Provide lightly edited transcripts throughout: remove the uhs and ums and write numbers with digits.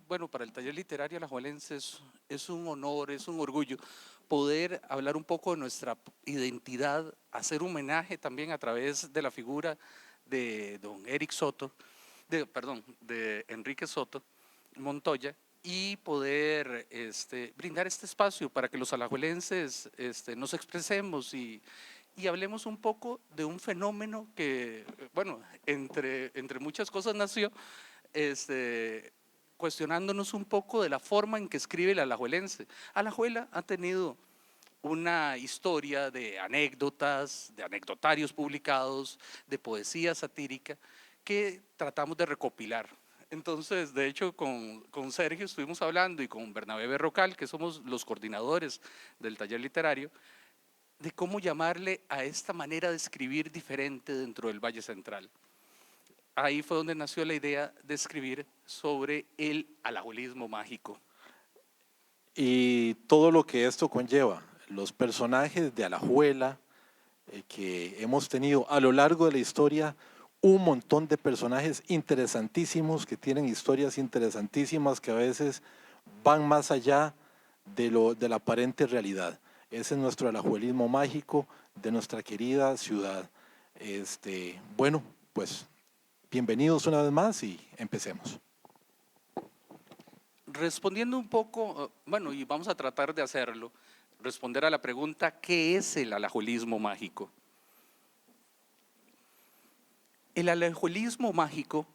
bueno, para el taller literario alajuelense es un honor, es un orgullo poder hablar un poco de nuestra identidad, hacer un homenaje también a través de la figura de don Eric Soto, de Enrique Soto Montoya, y poder brindar este espacio para que los alajuelenses nos expresemos y hablemos un poco de un fenómeno que, bueno, entre muchas cosas nació, cuestionándonos un poco de la forma en que escribe el alajuelense. Alajuela ha tenido una historia de anécdotas, de anecdotarios publicados, de poesía satírica, que tratamos de recopilar. Entonces, de hecho, con Sergio estuvimos hablando y con Bernabé Berrocal, que somos los coordinadores del taller literario, de cómo llamarle a esta manera de escribir diferente dentro del Valle Central. Ahí fue donde nació la idea de escribir sobre el alajuelismo mágico. Y todo lo que esto conlleva, los personajes de Alajuela que hemos tenido a lo largo de la historia, un montón de personajes interesantísimos que tienen historias interesantísimas que a veces van más allá de la aparente realidad. Ese es nuestro alajuelismo mágico de nuestra querida ciudad. Bueno, pues bienvenidos una vez más y empecemos. Respondiendo un poco, bueno, y vamos a tratar de hacerlo, responder a la pregunta, ¿qué es el alajuelismo mágico? El alajuelismo mágico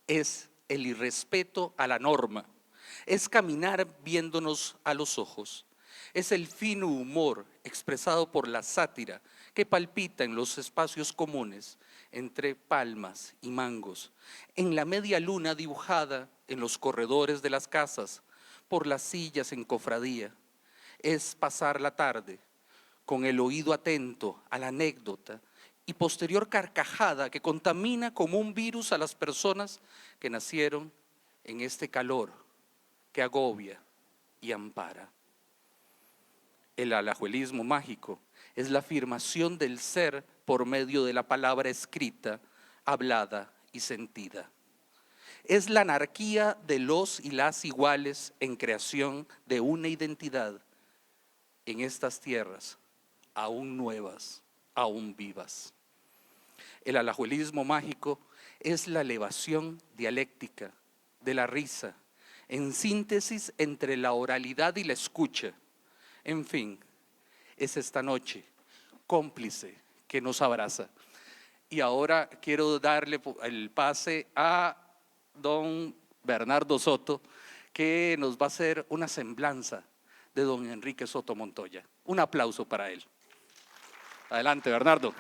es el irrespeto a la norma, es caminar viéndonos a los ojos, es el fino humor expresado por la sátira que palpita en los espacios comunes, entre palmas y mangos, en la media luna dibujada en los corredores de las casas, por las sillas en cofradía. Es pasar la tarde con el oído atento a la anécdota y posterior carcajada que contamina como un virus a las personas que nacieron en este calor que agobia y ampara. El alajuelismo mágico es la afirmación del ser por medio de la palabra escrita, hablada y sentida. Es la anarquía de los y las iguales en creación de una identidad en estas tierras, aún nuevas, aún vivas. El alajuelismo mágico es la elevación dialéctica de la risa, en síntesis entre la oralidad y la escucha. En fin, es esta noche cómplice que nos abraza. Y ahora quiero darle el pase a don Bernardo Soto, que nos va a hacer una semblanza de don Enrique Soto Montoya. Un aplauso para él. Adelante, Bernardo.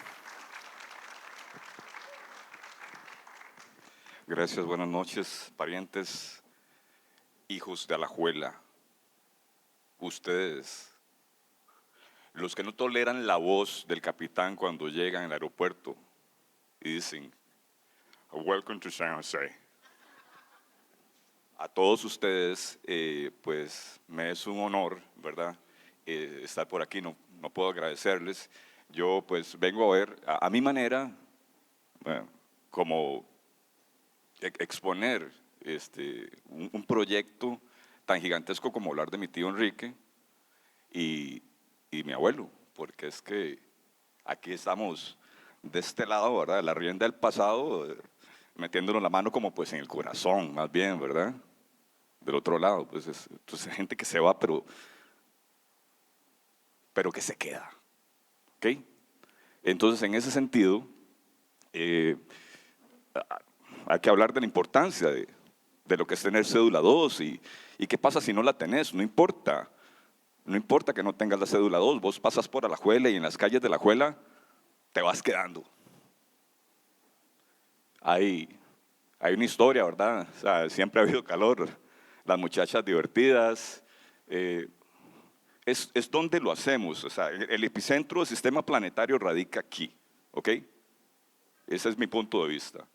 Gracias, buenas noches, parientes, hijos de Alajuela. Ustedes, los que no toleran la voz del capitán cuando llegan al aeropuerto y dicen, "Welcome to San Jose". A todos ustedes, pues me es un honor, ¿verdad?, estar por aquí, no puedo agradecerles. Yo pues vengo a ver, a mi manera, como exponer un proyecto tan gigantesco como hablar de mi tío Enrique y mi abuelo, porque es que aquí estamos de este lado, ¿verdad?, de la rienda del pasado, metiéndonos la mano como pues en el corazón, más bien, ¿verdad? Del otro lado, pues es gente que se va, pero que se queda, ¿ok? Entonces, en ese sentido, hay que hablar de la importancia de lo que es tener cédula 2 y qué pasa si no la tenés, no importa que no tengas la cédula 2, vos pasas por Alajuela y en las calles de Alajuela te vas quedando. Hay una historia, ¿verdad? O sea, siempre ha habido calor, las muchachas divertidas, es donde lo hacemos, o sea, el epicentro del sistema planetario radica aquí, ¿ok? Ese es mi punto de vista.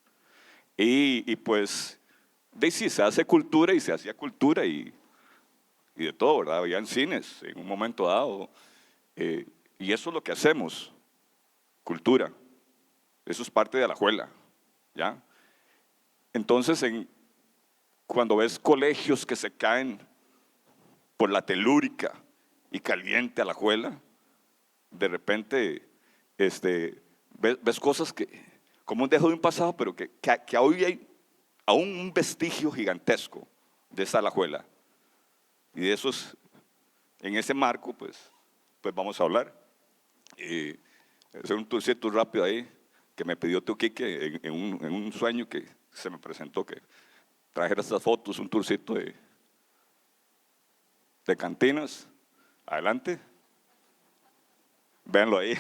Y pues, sí, se hace cultura y se hacía cultura y de todo, ¿verdad? Habían cines en un momento dado. Y eso es lo que hacemos, cultura. Eso es parte de Alajuela, ¿ya? Entonces, cuando ves colegios que se caen por la telúrica y caliente a la juela, de repente ves cosas que, como un dejo de un pasado, pero que hoy hay aún un vestigio gigantesco de esa alajuela. Y de esos, en ese marco, pues vamos a hablar. Hacer un tourcito rápido ahí, que me pidió Teo Quique en un sueño que se me presentó, que trajera estas fotos, un tourcito de cantinas. Adelante. Véanlo ahí.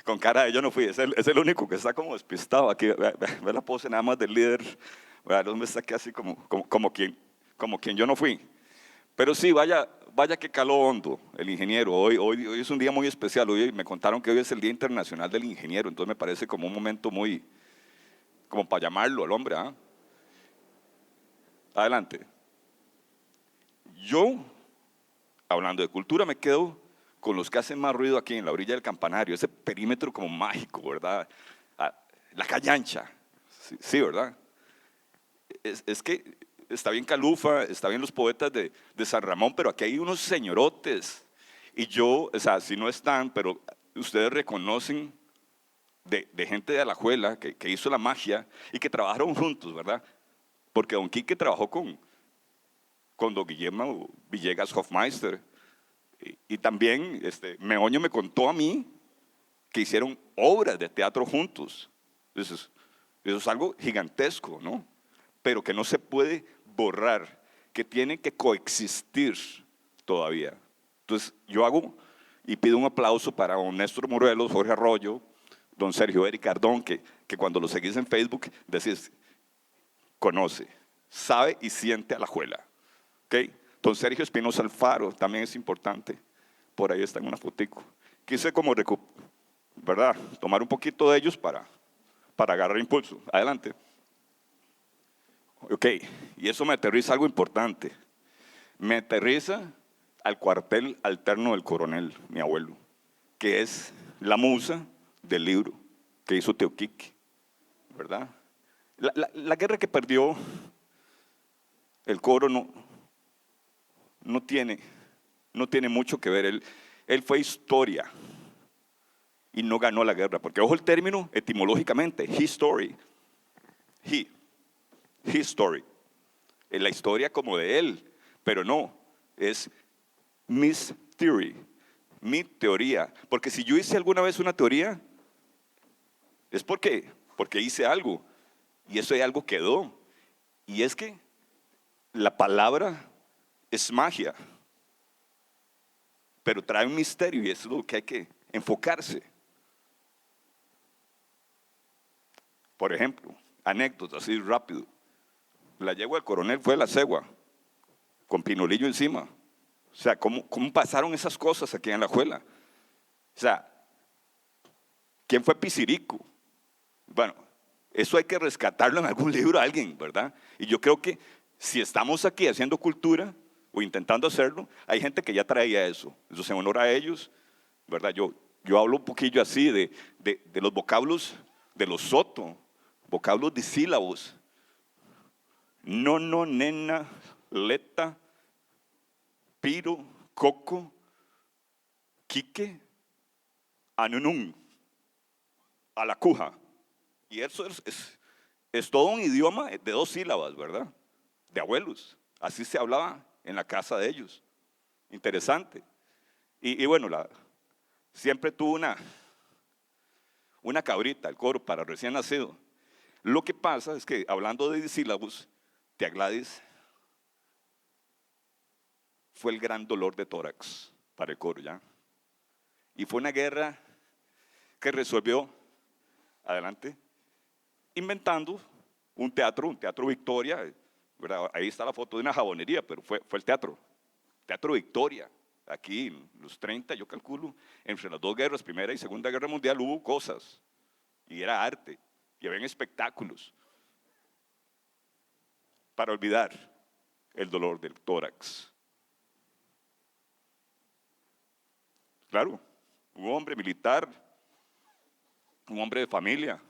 Con cara de yo no fui, es el único que está como despistado aquí. Ve la pose nada más del líder. El hombre está aquí así como quien yo no fui. Pero sí, vaya que caló hondo el ingeniero. Hoy es un día muy especial. Hoy me contaron que hoy es el Día Internacional del Ingeniero. Entonces me parece como un momento muy, como para llamarlo al hombre. ¿Ah? Adelante. Yo, hablando de cultura, me quedo con los que hacen más ruido aquí en la orilla del campanario, ese perímetro como mágico, ¿verdad? La callancha, sí, ¿verdad? Es que está bien Calufa, está bien los poetas de San Ramón, pero aquí hay unos señorotes. Y yo, o sea, si no están, pero ustedes reconocen de gente de Alajuela que hizo la magia y que trabajaron juntos, ¿verdad? Porque don Quique trabajó con don Guillermo Villegas Hofmeister. Y también Meoño me contó a mí que hicieron obras de teatro juntos. Eso es algo gigantesco, ¿no? Pero que no se puede borrar, que tienen que coexistir todavía. Entonces yo hago y pido un aplauso para don Néstor Morelos, Jorge Arroyo, don Sergio Eric Cardón, que cuando lo seguís en Facebook decís, conoce, sabe y siente Alajuela. ¿Okay? Don Sergio Espinosa Alfaro también es importante. Por ahí está en una fotico. Quise como ¿verdad? Tomar un poquito de ellos para agarrar impulso. Adelante. Ok, y eso me aterriza algo importante. Me aterriza al cuartel alterno del coronel, mi abuelo, que es la musa del libro que hizo Teo Quique, ¿verdad? La guerra que perdió el coro no tiene mucho que ver. Él fue historia y no ganó la guerra. Porque ojo el término etimológicamente, history. History. Es la historia como de él, pero no, es mis theory, mi teoría. Porque si yo hice alguna vez una teoría, es porque hice algo y eso algo quedó. Y es que la palabra es magia, pero trae un misterio y eso es lo que hay que enfocarse. Por ejemplo, anécdotas así rápido. La yegua del coronel fue la cegua, con pinolillo encima. O sea, ¿cómo pasaron esas cosas aquí en la Alajuela? O sea, ¿quién fue Pisirico? Bueno, eso hay que rescatarlo en algún libro a alguien, ¿verdad? Y yo creo que si estamos aquí haciendo cultura o intentando hacerlo, hay gente que ya traía eso. Eso es en honor a ellos, ¿verdad? Yo hablo un poquillo así de los vocablos de los Soto, vocablos disílabos. No, nena, leta, piro, coco, quique, anunun, alacuja. Y eso es todo un idioma de 2 sílabas, ¿verdad? De abuelos. Así se hablaba en la casa de ellos. Interesante. Y bueno, siempre tuvo una cabrita, el coro, para recién nacido. Lo que pasa es que, hablando de disílabos, Tía Gladys fue el gran dolor de tórax para el coro, ¿ya? Y fue una guerra que resolvió, adelante, inventando un teatro Victoria, ¿verdad? Ahí está la foto de una jabonería, pero fue el Teatro Victoria. Aquí en los 30, yo calculo, entre las 2 guerras, Primera y Segunda Guerra Mundial, hubo cosas, y era arte, y habían espectáculos, para olvidar el dolor del tórax. Claro, un hombre militar, un hombre de familia,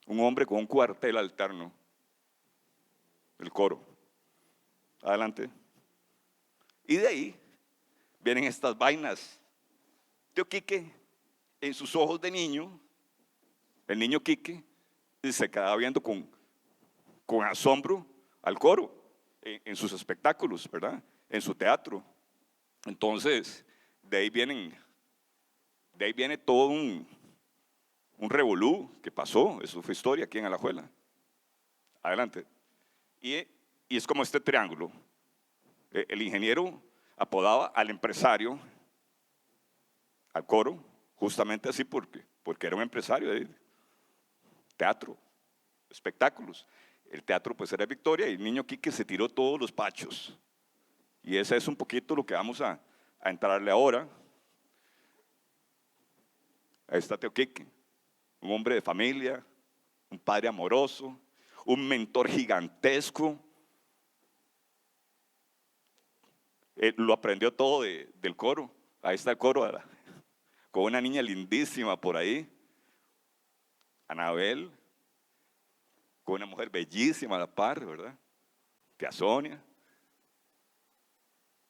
un hombre con un cuartel alterno, el coro. Adelante. Y de ahí vienen estas vainas. Tío Quique, en sus ojos de niño, el niño Quique se quedaba viendo con asombro al coro en sus espectáculos, ¿verdad? En su teatro. Entonces, de ahí viene todo un revolú que pasó, eso fue historia aquí en Alajuela. Adelante. Y es como este triángulo. El ingeniero apodaba al empresario, al coro, justamente así porque era un empresario de teatro, espectáculos. El teatro pues era Victoria y el niño Quique se tiró todos los pachos. Y ese es un poquito lo que vamos a entrarle ahora. Ahí está Tío Quique, un hombre de familia, un padre amoroso, un mentor gigantesco. Él lo aprendió todo del coro. Ahí está el coro, con una niña lindísima por ahí, Anabel, con una mujer bellísima a la par, ¿verdad? Tía Sonia.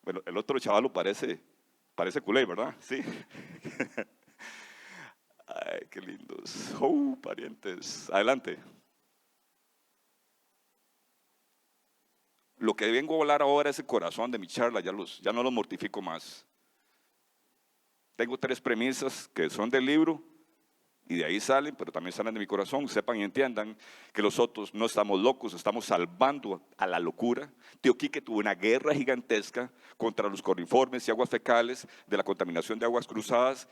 Bueno, el otro chavalo parece culé, ¿verdad? Sí. Ay, qué lindos. Parientes. Adelante. Lo que vengo a hablar ahora es el corazón de mi charla, ya no los mortifico más. Tengo 3 premisas que son del libro y de ahí salen, pero también salen de mi corazón. Sepan y entiendan que nosotros no estamos locos, estamos salvando a la locura. Tío Quique tuvo una guerra gigantesca contra los coliformes y aguas fecales de la contaminación de aguas cruzadas,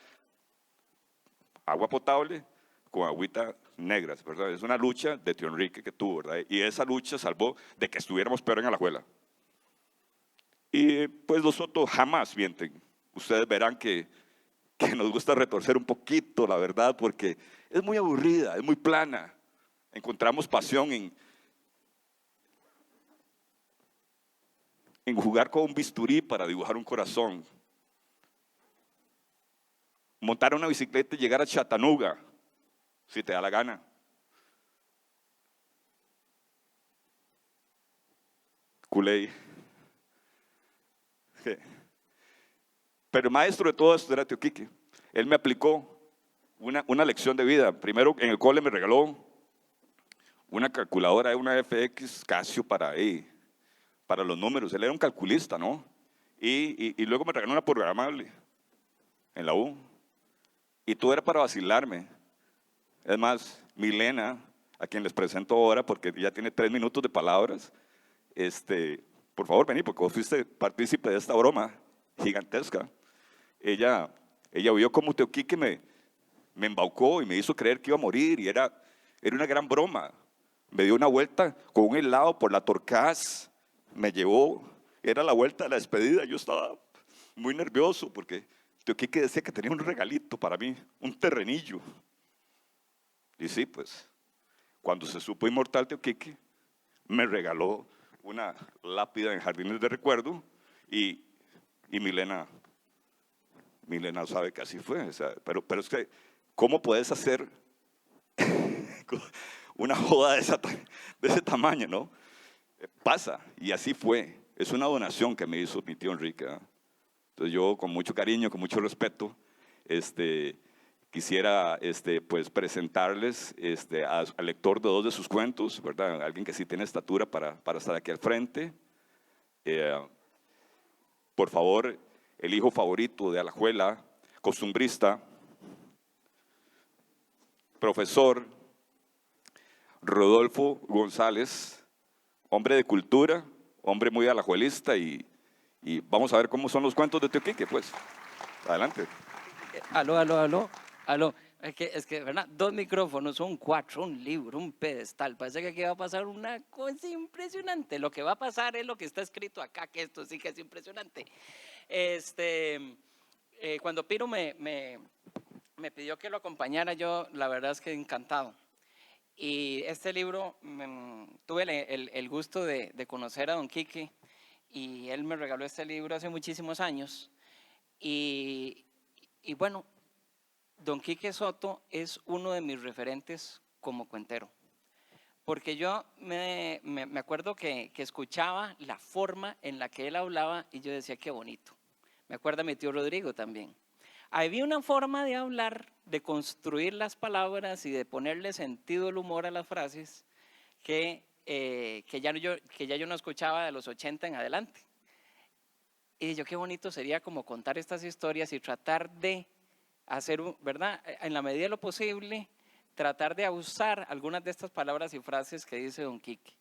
agua potable con agüita negras, ¿verdad? Es una lucha de Tío Enrique que tuvo, ¿verdad? Y esa lucha salvó de que estuviéramos peor en Alajuela. Y pues los otros jamás mienten. Ustedes verán que nos gusta retorcer un poquito, la verdad, porque es muy aburrida, es muy plana. Encontramos pasión en jugar con un bisturí para dibujar un corazón. Montar una bicicleta y llegar a Chattanooga, si te da la gana. Culey. Pero el maestro de todo esto era Tío Quique. Él me aplicó una lección de vida. Primero en el cole me regaló una calculadora de una FX Casio para los números. Él era un calculista, ¿no? Y luego me regaló una programable en la U. Y todo era para vacilarme. Es más, Milena, a quien les presento ahora porque ya tiene 3 minutos de palabras, por favor vení porque vos fuiste partícipe de esta broma gigantesca. Ella vio como Tío Quique me embaucó y me hizo creer que iba a morir y era una gran broma. Me dio una vuelta con un helado por la Torcaz, me llevó, era la vuelta de la despedida. Yo estaba muy nervioso porque Tío Quique decía que tenía un regalito para mí, un terrenillo. Y sí, pues, cuando se supo inmortal Tío Quique, me regaló una lápida en Jardines de Recuerdo y Milena sabe que así fue. O sea, pero es que, ¿cómo puedes hacer una joda de ese tamaño, no? Pasa, y así fue. Es una donación que me hizo mi tío Enrique, ¿eh? Entonces yo, con mucho cariño, con mucho respeto, quisiera pues presentarles al lector de 2 de sus cuentos, ¿verdad? Alguien que sí tiene estatura para estar aquí al frente. Por favor, el hijo favorito de Alajuela, costumbrista, profesor Rodolfo González, hombre de cultura, hombre muy alajuelista y vamos a ver cómo son los cuentos de Tío Quique, pues. Adelante. Aló. Es que, ¿verdad? 2 micrófonos, son 4, un libro, un pedestal. Parece que aquí va a pasar una cosa impresionante. Lo que va a pasar es lo que está escrito acá, que esto sí que es impresionante. Cuando Piro me pidió que lo acompañara, yo la verdad es que encantado. Y este libro, tuve el gusto de conocer a don Quique y él me regaló este libro hace muchísimos años. Y bueno, don Quique Soto es uno de mis referentes como cuentero, porque yo me acuerdo que escuchaba la forma en la que él hablaba y yo decía, qué bonito. Me acuerdo a mi tío Rodrigo también. Había una forma de hablar, de construir las palabras y de ponerle sentido al humor a las frases que ya yo no escuchaba de los 80 en adelante. Y yo, qué bonito sería como contar estas historias y tratar de hacer, ¿verdad? En la medida de lo posible, tratar de usar algunas de estas palabras y frases que dice don Quique.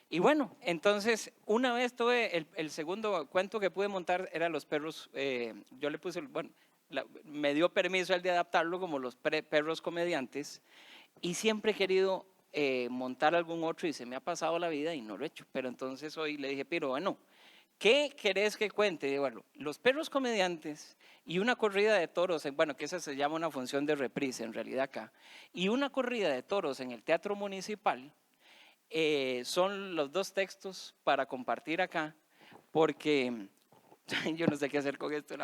Y bueno, entonces, una vez tuve el segundo cuento que pude montar, era Los perros, yo le puse, bueno, me dio permiso el de adaptarlo como Los perros comediantes, y siempre he querido montar algún otro y se me ha pasado la vida y no lo he hecho. Pero entonces hoy le dije, pero bueno, ¿qué querés que cuente? Bueno, Los perros comediantes y una corrida de toros, bueno, que esa se llama una función de reprise en realidad acá, y una corrida de toros en el Teatro Municipal, son los dos textos para compartir acá, porque yo no sé qué hacer con esto,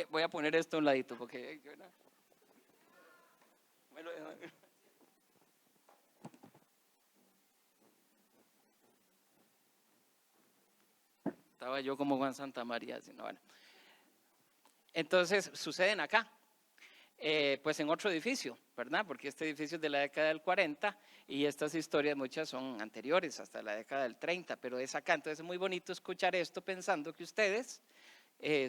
voy a poner esto a un ladito, porque me lo dejo. Estaba yo como Juan Santamaría, sino bueno. Entonces suceden acá, pues en otro edificio, ¿verdad? Porque este edificio es de la década del 40 y estas historias muchas son anteriores, hasta la década del 30, pero es acá. Entonces es muy bonito escuchar esto pensando que ustedes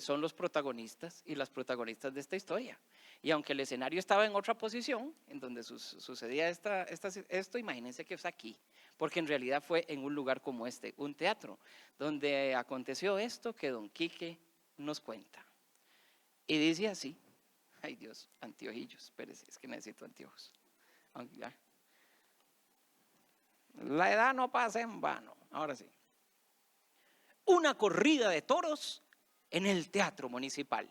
son los protagonistas y las protagonistas de esta historia. Y aunque el escenario estaba en otra posición, en donde sucedía esto, imagínense que es aquí, porque en realidad fue en un lugar como este, un teatro, donde aconteció esto que don Quique nos cuenta. Y dice así, ay Dios, anteojillos, espérese, es que necesito anteojos. La edad no pasa en vano, ahora sí. Una corrida de toros en el Teatro Municipal.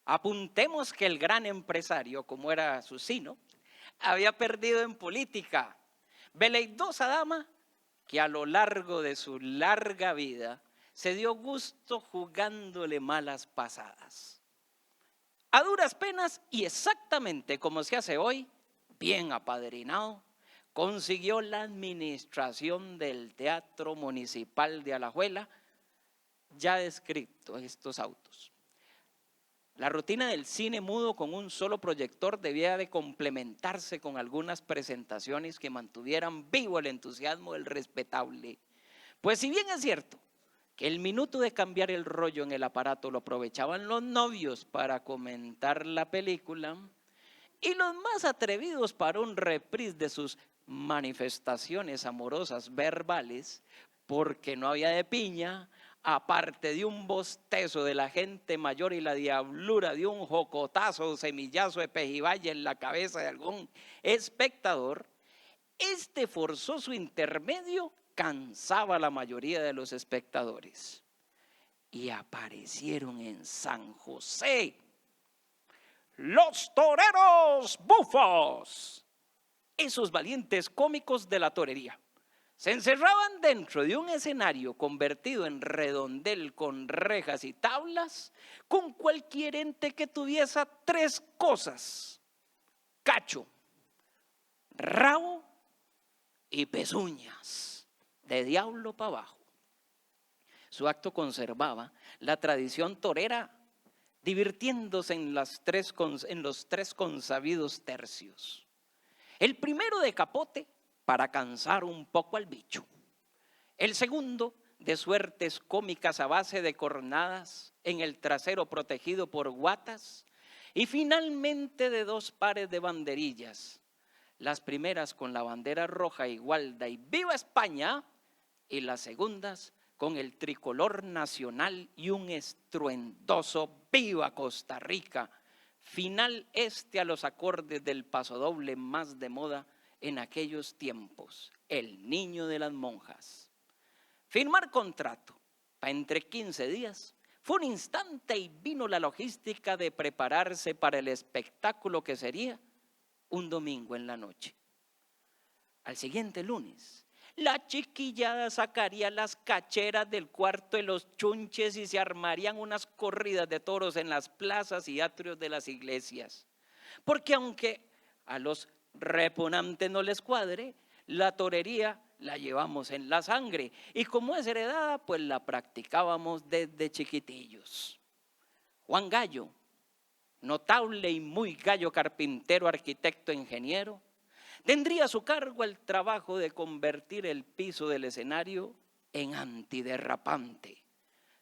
Apuntemos que el gran empresario, como era su sino, había perdido en política. Veleidosa dama que a lo largo de su larga vida se dio gusto jugándole malas pasadas. A duras penas y exactamente como se hace hoy, bien apadrinado, consiguió la administración del Teatro Municipal de Alajuela, ya descrito en estos autos. La rutina del cine mudo con un solo proyector debía de complementarse con algunas presentaciones que mantuvieran vivo el entusiasmo del respetable. Pues si bien es cierto que el minuto de cambiar el rollo en el aparato lo aprovechaban los novios para comentar la película y los más atrevidos para un reprise de sus manifestaciones amorosas verbales, porque no había de piña, aparte de un bostezo de la gente mayor y la diablura de un jocotazo o semillazo de pejibaye en la cabeza de algún espectador, este forzoso intermedio cansaba a la mayoría de los espectadores. Y aparecieron en San José los toreros bufos, esos valientes cómicos de la torería. Se encerraban dentro de un escenario convertido en redondel con rejas y tablas, con cualquier ente que tuviese tres cosas: cacho, rabo y pezuñas, de diablo para abajo. Su acto conservaba la tradición torera, divirtiéndose en los tres consabidos tercios. El primero de capote, para cansar un poco al bicho. El segundo, de suertes cómicas a base de cornadas en el trasero protegido por guatas. Y finalmente de dos pares de banderillas. Las primeras con la bandera roja igualda y ¡Viva España! Y las segundas con el tricolor nacional y un estruendoso ¡Viva Costa Rica! Final a los acordes del pasodoble más de moda en aquellos tiempos, El Niño de las Monjas. Firmar contrato para entre 15 días fue un instante y vino la logística de prepararse para el espectáculo que sería un domingo en la noche. Al siguiente lunes, la chiquillada sacaría las cacheras del cuarto de los chunches y se armarían unas corridas de toros en las plazas y atrios de las iglesias. Porque aunque a los repugnantes no les cuadre, La torería la llevamos en la sangre y como es heredada, pues la practicábamos desde chiquitillos. Juan Gallo, notable y muy gallo carpintero, arquitecto, ingeniero, tendría a su cargo el trabajo de convertir el piso del escenario en antiderrapante,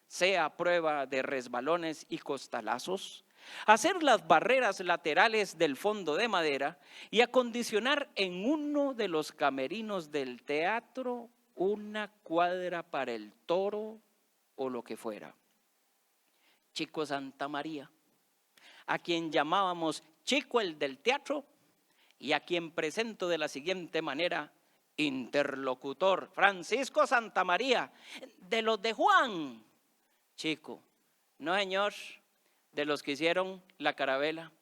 sea a prueba de resbalones y costalazos, hacer las barreras laterales del fondo de madera y acondicionar en uno de los camerinos del teatro una cuadra para el toro o lo que fuera. Chico Santamaría, a quien llamábamos Chico el del teatro y a quien presento de la siguiente manera: interlocutor Francisco Santamaría, de los de Juan. Chico, no señor, de los que hicieron la carabela.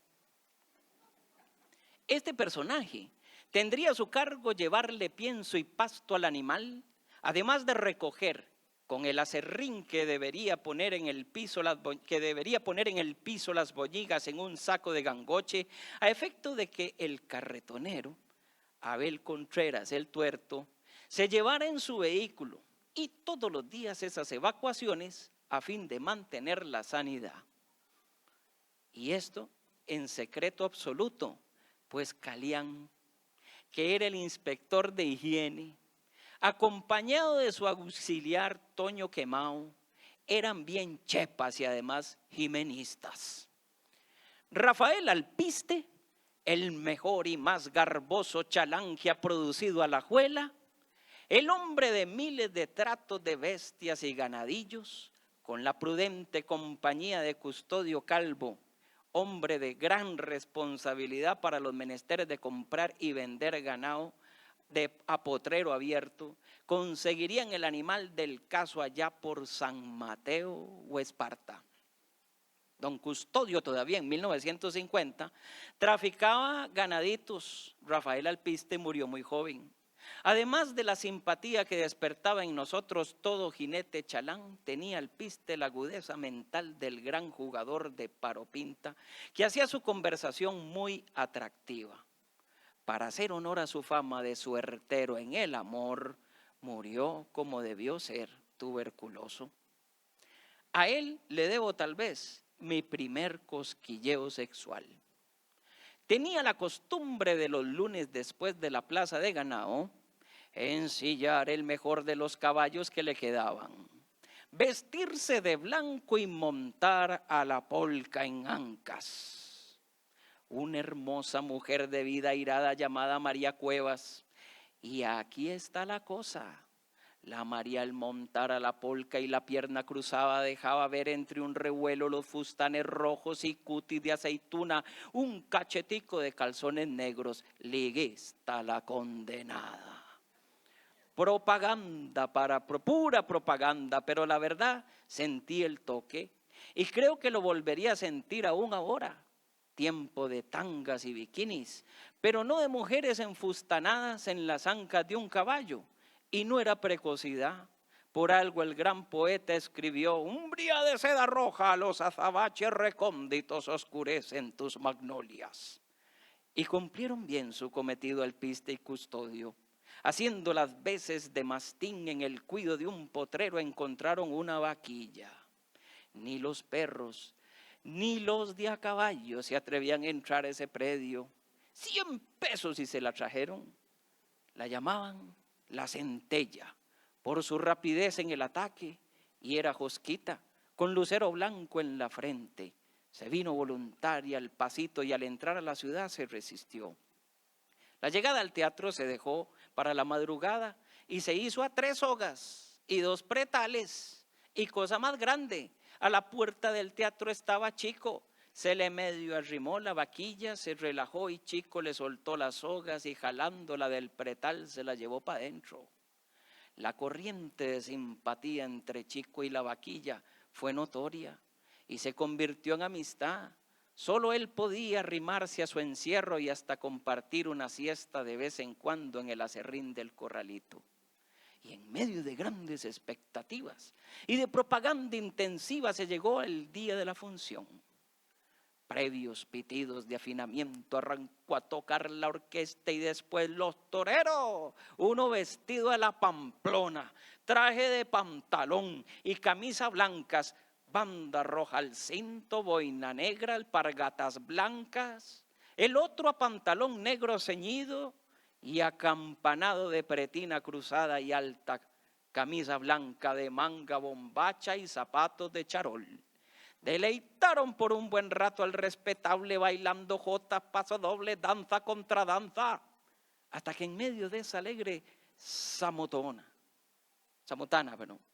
Este personaje tendría a su cargo llevarle pienso y pasto al animal, además de recoger con el aserrín que debería poner en el piso las boñigas en un saco de gangoche, a efecto de que el carretonero, Abel Contreras el Tuerto, se llevara en su vehículo y todos los días esas evacuaciones a fin de mantener la sanidad. Y esto en secreto absoluto, pues Calián, que era el inspector de higiene, acompañado de su auxiliar Toño Quemao, eran bien chepas y además jimenistas. Rafael Alpiste, el mejor y más garboso chalán que ha producido Alajuela, el hombre de miles de tratos de bestias y ganadillos, con la prudente compañía de Custodio Calvo, hombre de gran responsabilidad para los menesteres de comprar y vender ganado a potrero abierto, conseguirían el animal del caso allá por San Mateo o Esparta. Don Custodio todavía en 1950 traficaba ganaditos. Rafael Alpiste murió muy joven. Además de la simpatía que despertaba en nosotros todo jinete chalán, tenía Alpiste la agudeza mental del gran jugador de paropinta que hacía su conversación muy atractiva. Para hacer honor a su fama de suertero en el amor, murió como debió ser, tuberculoso. A él le debo tal vez mi primer cosquilleo sexual. Tenía la costumbre de los lunes después de la plaza de ganado ensillar el mejor de los caballos que le quedaban, vestirse de blanco y montar a la polca en ancas. Una hermosa mujer de vida airada llamada María Cuevas. Y aquí está la cosa. La María al montar a la polca y la pierna cruzada dejaba ver entre un revuelo los fustanes rojos y cutis de aceituna, un cachetico de calzones negros. Liguista la condenada. Propaganda pura propaganda, pero la verdad sentí el toque y creo que lo volvería a sentir aún ahora. Tiempo de tangas y bikinis, pero no de mujeres enfustanadas en las ancas de un caballo. Y no era precocidad. Por algo el gran poeta escribió: umbría de seda roja, los azabaches recónditos oscurecen tus magnolias. Y cumplieron bien su cometido Alpiste y Custodio. Haciendo las veces de mastín en el cuido de un potrero encontraron una vaquilla. Ni los perros, ni los de a caballo se atrevían a entrar a ese predio. 100 pesos y se la trajeron. La llamaban la centella por su rapidez en el ataque y era josquita con lucero blanco en la frente. Se vino voluntaria al pasito y al entrar a la ciudad se resistió. La llegada al teatro se dejó para la madrugada y se hizo a 3 sogas y 2 pretales. Y cosa más grande, a la puerta del teatro estaba Chico. Se le medio arrimó la vaquilla, se relajó y Chico le soltó las sogas y jalándola del pretal se la llevó para adentro. La corriente de simpatía entre Chico y la vaquilla fue notoria y se convirtió en amistad. Solo él podía arrimarse a su encierro y hasta compartir una siesta de vez en cuando en el aserrín del corralito. Y en medio de grandes expectativas y de propaganda intensiva se llegó el día de la función. Previos pitidos de afinamiento arrancó a tocar la orquesta y después los toreros, uno vestido a la Pamplona, traje de pantalón y camisa blancas, banda roja al cinto, boina negra, alpargatas blancas, el otro a pantalón negro ceñido y acampanado de pretina cruzada y alta camisa blanca de manga bombacha y zapatos de charol. Deleitaron por un buen rato al respetable bailando jotas, paso doble, danza contra danza, hasta que en medio de esa alegre samotana,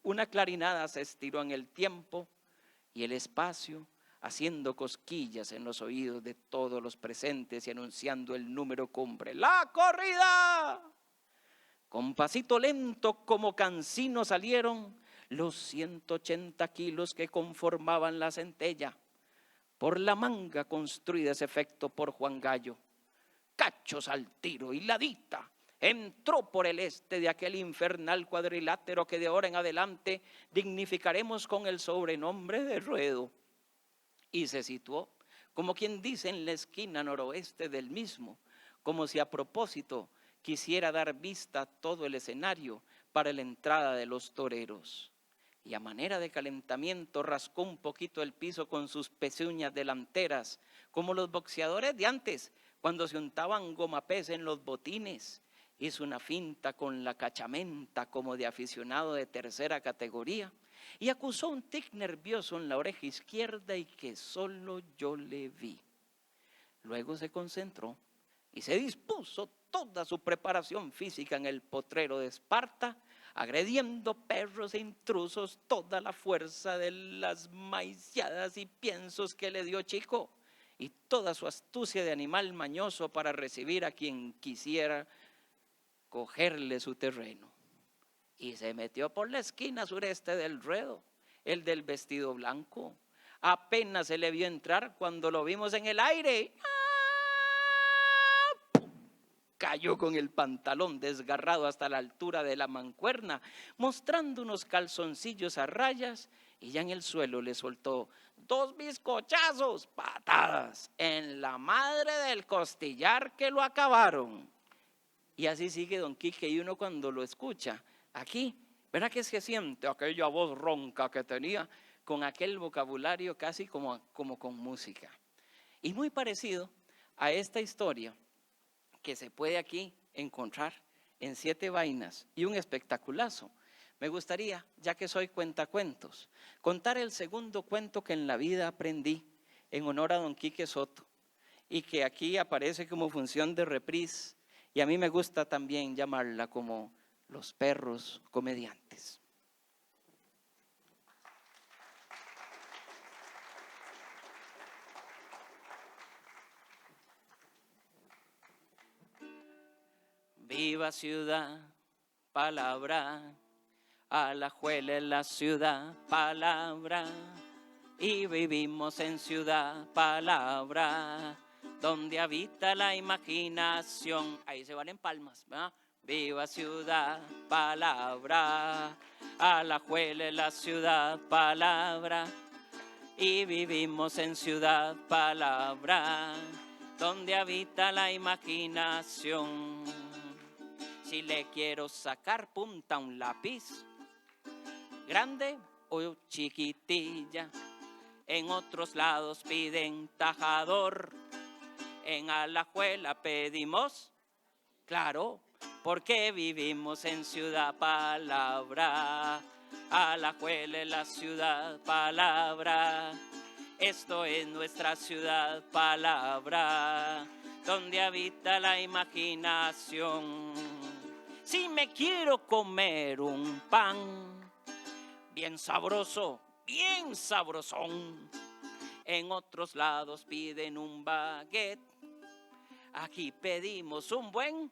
una clarinada se estiró en el tiempo y el espacio, haciendo cosquillas en los oídos de todos los presentes y anunciando el número cumbre. ¡La corrida! Con pasito lento como cansino salieron los 180 kilos que conformaban la centella, por la manga construida ese efecto por Juan Gallo. Cachos al tiro y ladita entró por el este de aquel infernal cuadrilátero que de ahora en adelante dignificaremos con el sobrenombre de ruedo, y se situó, como quien dice, en la esquina noroeste del mismo, como si a propósito quisiera dar vista a todo el escenario para la entrada de los toreros. Y a manera de calentamiento rascó un poquito el piso con sus pezuñas delanteras, como los boxeadores de antes, cuando se untaban gomapés en los botines. Hizo una finta con la cachamenta como de aficionado de tercera categoría y acusó un tic nervioso en la oreja izquierda y que solo yo le vi. Luego se concentró y se dispuso toda su preparación física en el potrero de Esparta, agrediendo perros e intrusos toda la fuerza de las maiciadas y piensos que le dio Chico y toda su astucia de animal mañoso para recibir a quien quisiera cogerle su terreno. Y se metió por la esquina sureste del ruedo, el del vestido blanco. Apenas se le vio entrar cuando lo vimos en el aire. Cayó con el pantalón desgarrado hasta la altura de la mancuerna, mostrando unos calzoncillos a rayas, y ya en el suelo le soltó 2 bizcochazos, patadas, en la madre del costillar que lo acabaron. Y así sigue don Quique, y uno cuando lo escucha, aquí, ¿verdad que se siente aquella voz ronca que tenía con aquel vocabulario casi como con música? Y muy parecido a esta historia que se puede aquí encontrar en 7 vainas y un espectaculazo. Me gustaría, ya que soy cuentacuentos, contar el segundo cuento que en la vida aprendí en honor a don Quique Soto y que aquí aparece como función de reprise, y a mí me gusta también llamarla como los perros comediantes. Viva ciudad, palabra, Alajuela es la ciudad, palabra, y vivimos en ciudad, palabra, donde habita la imaginación. Ahí se valen palmas, ¿verdad? Viva ciudad, palabra, Alajuela es la ciudad, palabra, y vivimos en ciudad, palabra, donde habita la imaginación. Si le quiero sacar punta a un lápiz, grande o chiquitilla, en otros lados piden tajador, en Alajuela pedimos, claro, porque vivimos en ciudad, palabra, Alajuela es la ciudad, palabra, esto es nuestra ciudad, palabra, donde habita la imaginación. Si me quiero comer un pan bien sabroso, bien sabrosón, en otros lados piden un baguette, aquí pedimos un buen,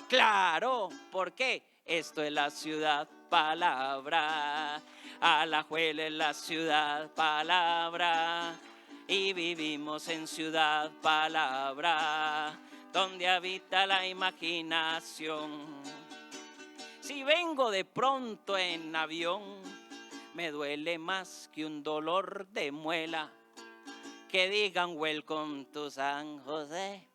claro, porque esto es la ciudad, palabra, Alajuela es la ciudad, palabra, y vivimos en ciudad, palabra, donde habita la imaginación. Si vengo de pronto en avión, me duele más que un dolor de muela, que digan welcome to San José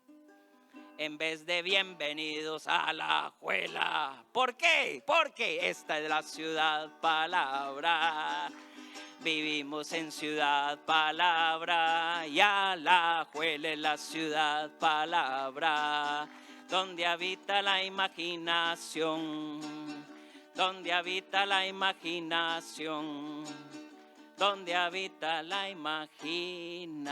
en vez de bienvenidos a la Alajuela. ¿Por qué? Porque esta es la ciudad palabra. Vivimos en ciudad palabra y Alajuela es la ciudad palabra, donde habita la imaginación, donde habita la imaginación, donde habita la imaginación.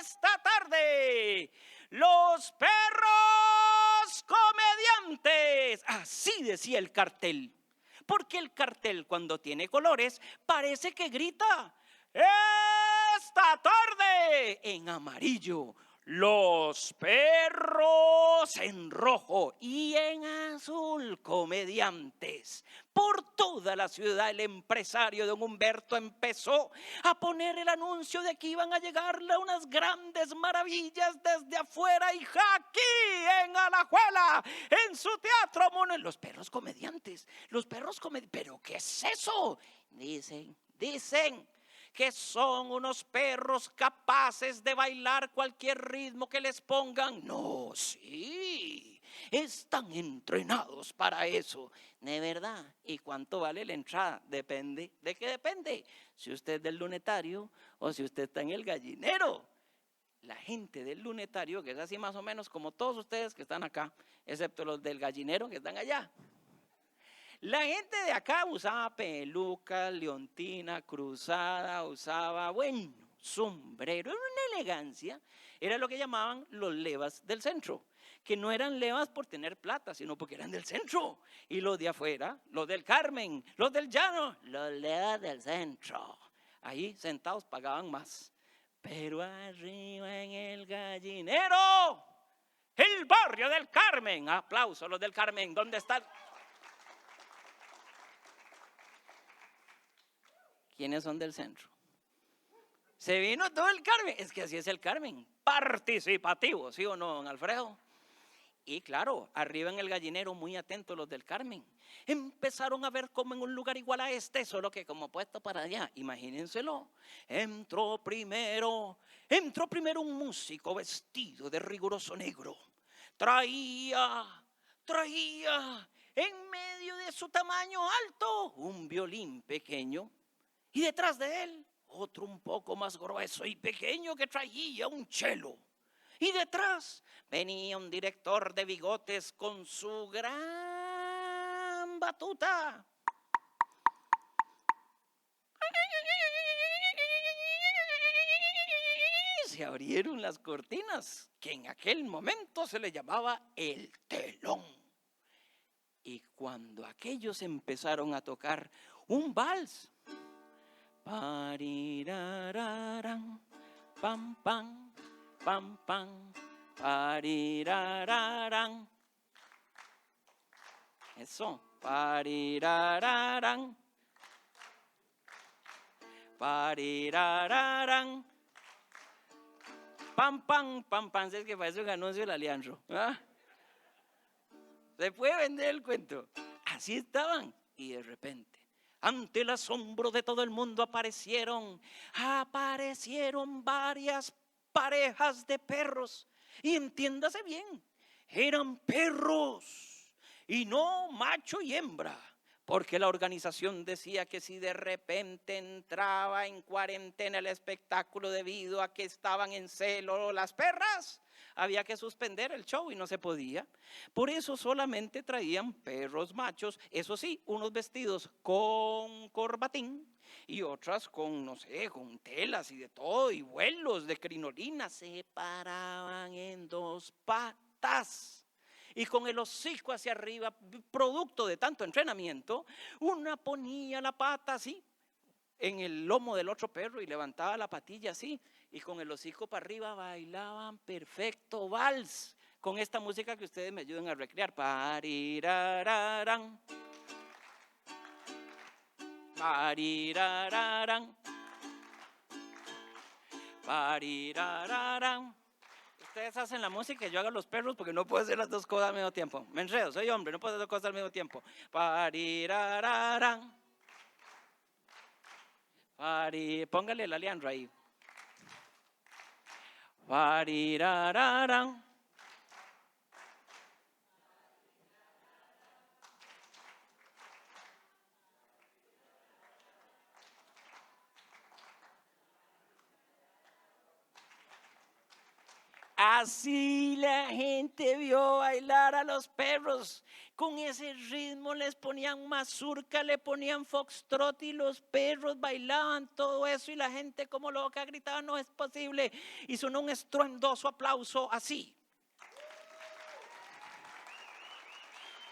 Esta tarde, los perros comediantes, así decía el cartel. Porque el cartel, cuando tiene colores, parece que grita: esta tarde en amarillo, los perros en rojo y en azul, comediantes. Por toda la ciudad el empresario don Humberto empezó a poner el anuncio de que iban a llegarle unas grandes maravillas desde afuera, y aquí en Alajuela, en su teatro mono, los perros comediantes, ¿pero qué es eso? Dicen que son unos perros capaces de bailar cualquier ritmo que les pongan. No, sí, están entrenados para eso, de verdad. ¿Y cuánto vale la entrada? Depende. ¿De qué depende? Si usted es del Lunetario o si usted está en el Gallinero. La gente del Lunetario, que es así más o menos como todos ustedes que están acá, excepto los del Gallinero que están allá. La gente de acá usaba peluca, leontina, cruzada, usaba, bueno, sombrero, era una elegancia. Era lo que llamaban los levas del centro, que no eran levas por tener plata, sino porque eran del centro. Y los de afuera, los del Carmen, los del Llano, los levas del centro. Ahí sentados pagaban más. Pero arriba en el Gallinero, el barrio del Carmen, aplausos a los del Carmen, ¿dónde están? ¿Quiénes son del centro? Se vino todo el Carmen. Es que así es el Carmen. Participativo, ¿sí o no, don Alfredo? Y claro, arriba en el Gallinero, muy atentos los del Carmen. Empezaron a ver como en un lugar igual a este, solo que como puesto para allá. Imagínenselo. Entró primero un músico vestido de riguroso negro. Traía en medio de su tamaño alto un violín pequeño. Y detrás de él, otro un poco más grueso y pequeño que traía un cello. Y detrás venía un director de bigotes con su gran batuta. Se abrieron las cortinas, que en aquel momento se le llamaba el telón. Y cuando aquellos empezaron a tocar un vals, parirararán, pam, pam, pam, pam, parirararán. Eso, parirararán, parirararán, pam, pam, pam, pam. Es que parece un anuncio del Alianzo. Se puede vender el cuento. Así estaban. Y de repente, ante el asombro de todo el mundo, aparecieron varias parejas de perros. Y entiéndase bien, eran perros y no macho y hembra. Porque la organización decía que si de repente entraba en cuarentena el espectáculo debido a que estaban en celo las perras, había que suspender el show y no se podía. Por eso solamente traían perros machos, eso sí, unos vestidos con corbatín y otras con, no sé, con telas y de todo, y vuelos de crinolina. Se paraban en dos patas y con el hocico hacia arriba, producto de tanto entrenamiento. Una ponía la pata así en el lomo del otro perro y levantaba la patilla así, y con el hocico para arriba bailaban perfecto vals con esta música que ustedes me ayuden a recrear. Parirararán, parirararán, parirararán. Ustedes hacen la música y yo hago los perros, porque no puedo hacer las dos cosas al mismo tiempo. Me enredo, soy hombre, no puedo hacer dos cosas al mismo tiempo. Parirararán, Póngale la Leandra ahí. Parirararán. Así la gente vio bailar a los perros. Con ese ritmo les ponían mazurca, le ponían foxtrot y los perros bailaban todo eso y la gente como loca gritaba, no es posible. Y sonó un estruendoso aplauso así.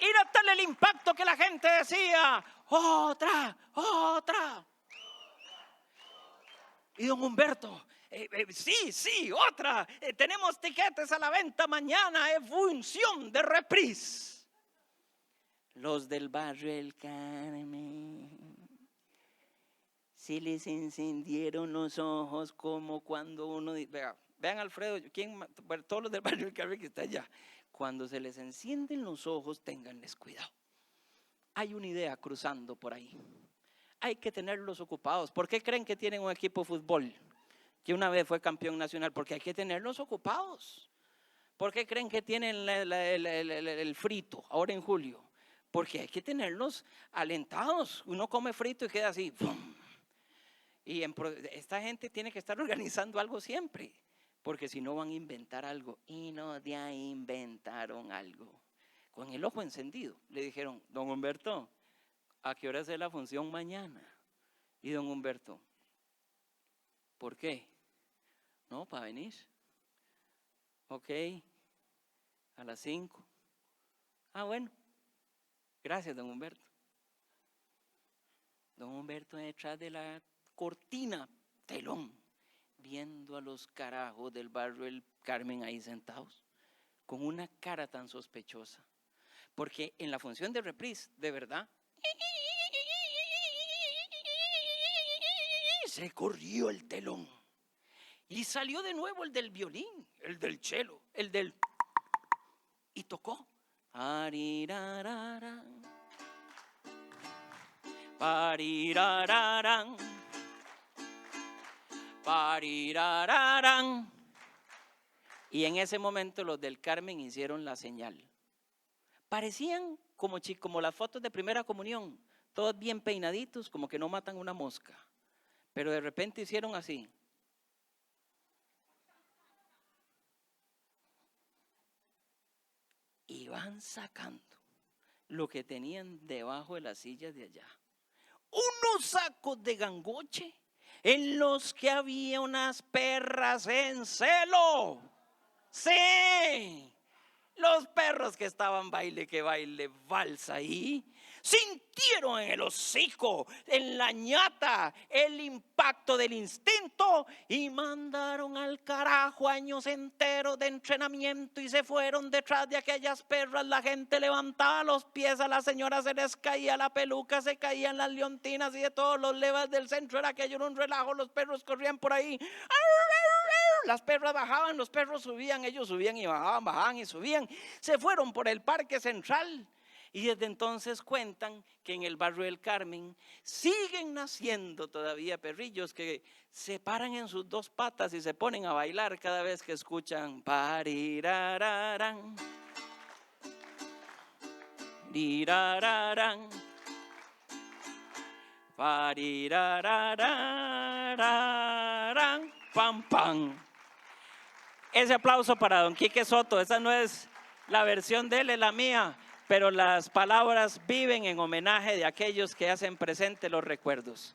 Y notale el impacto que la gente decía, otra, otra. Y don Humberto, sí, otra. Tenemos tiquetes a la venta mañana, es función de reprise. Los del barrio El Carmen, se les encendieron los ojos como cuando uno, vean Alfredo, bueno, todos los del barrio El Carmen que está allá, cuando se les encienden los ojos, ténganles cuidado. Hay una idea cruzando por ahí. Hay que tenerlos ocupados. ¿Por qué creen que tienen un equipo de fútbol que una vez fue campeón nacional? Porque hay que tenerlos ocupados. ¿Por qué creen que tienen el frito ahora en julio? Porque hay que tenerlos alentados. Uno come frito y queda así. ¡Bum! Y esta gente tiene que estar organizando algo siempre, porque si no van a inventar algo. Y no, ya inventaron algo. Con el ojo encendido le dijeron, don Humberto, ¿a qué hora es la función mañana? Y don Humberto, ¿por qué? No, para venir. Ok, a las 5. Ah, bueno, gracias, don Humberto. Don Humberto detrás de la cortina, telón, viendo a los carajos del barrio El Carmen ahí sentados, con una cara tan sospechosa. Porque en la función de reprise, de verdad, se corrió el telón y salió de nuevo el del violín, el del cello, y tocó. Parirararán, parirararán, parirararán. Y en ese momento los del Carmen hicieron la señal. Parecían como las fotos de primera comunión, todos bien peinaditos, como que no matan una mosca. Pero de repente hicieron así. Y van sacando lo que tenían debajo de las sillas de allá. Unos sacos de gangoche en los que había unas perras en celo. Sí. Los perros que estaban baile que baile valsa ahí, sintieron en el hocico, en la ñata, el impacto del instinto y mandaron al carajo años enteros de entrenamiento y se fueron detrás de aquellas perras. La gente levantaba los pies, a la señora se les caía la peluca, se caían las leontinas y de todos los levas del centro era aquello un relajo. Los perros corrían por ahí. Las perras bajaban, los perros subían, ellos subían y bajaban, bajaban y subían. Se fueron por el Parque Central y desde entonces cuentan que en el barrio del Carmen siguen naciendo todavía perrillos que se paran en sus dos patas y se ponen a bailar cada vez que escuchan parirararán, rirararán, parirararán, pam, pam. Ese aplauso para don Quique Soto. Esa no es la versión de él, es la mía, pero las palabras viven en homenaje de aquellos que hacen presente los recuerdos.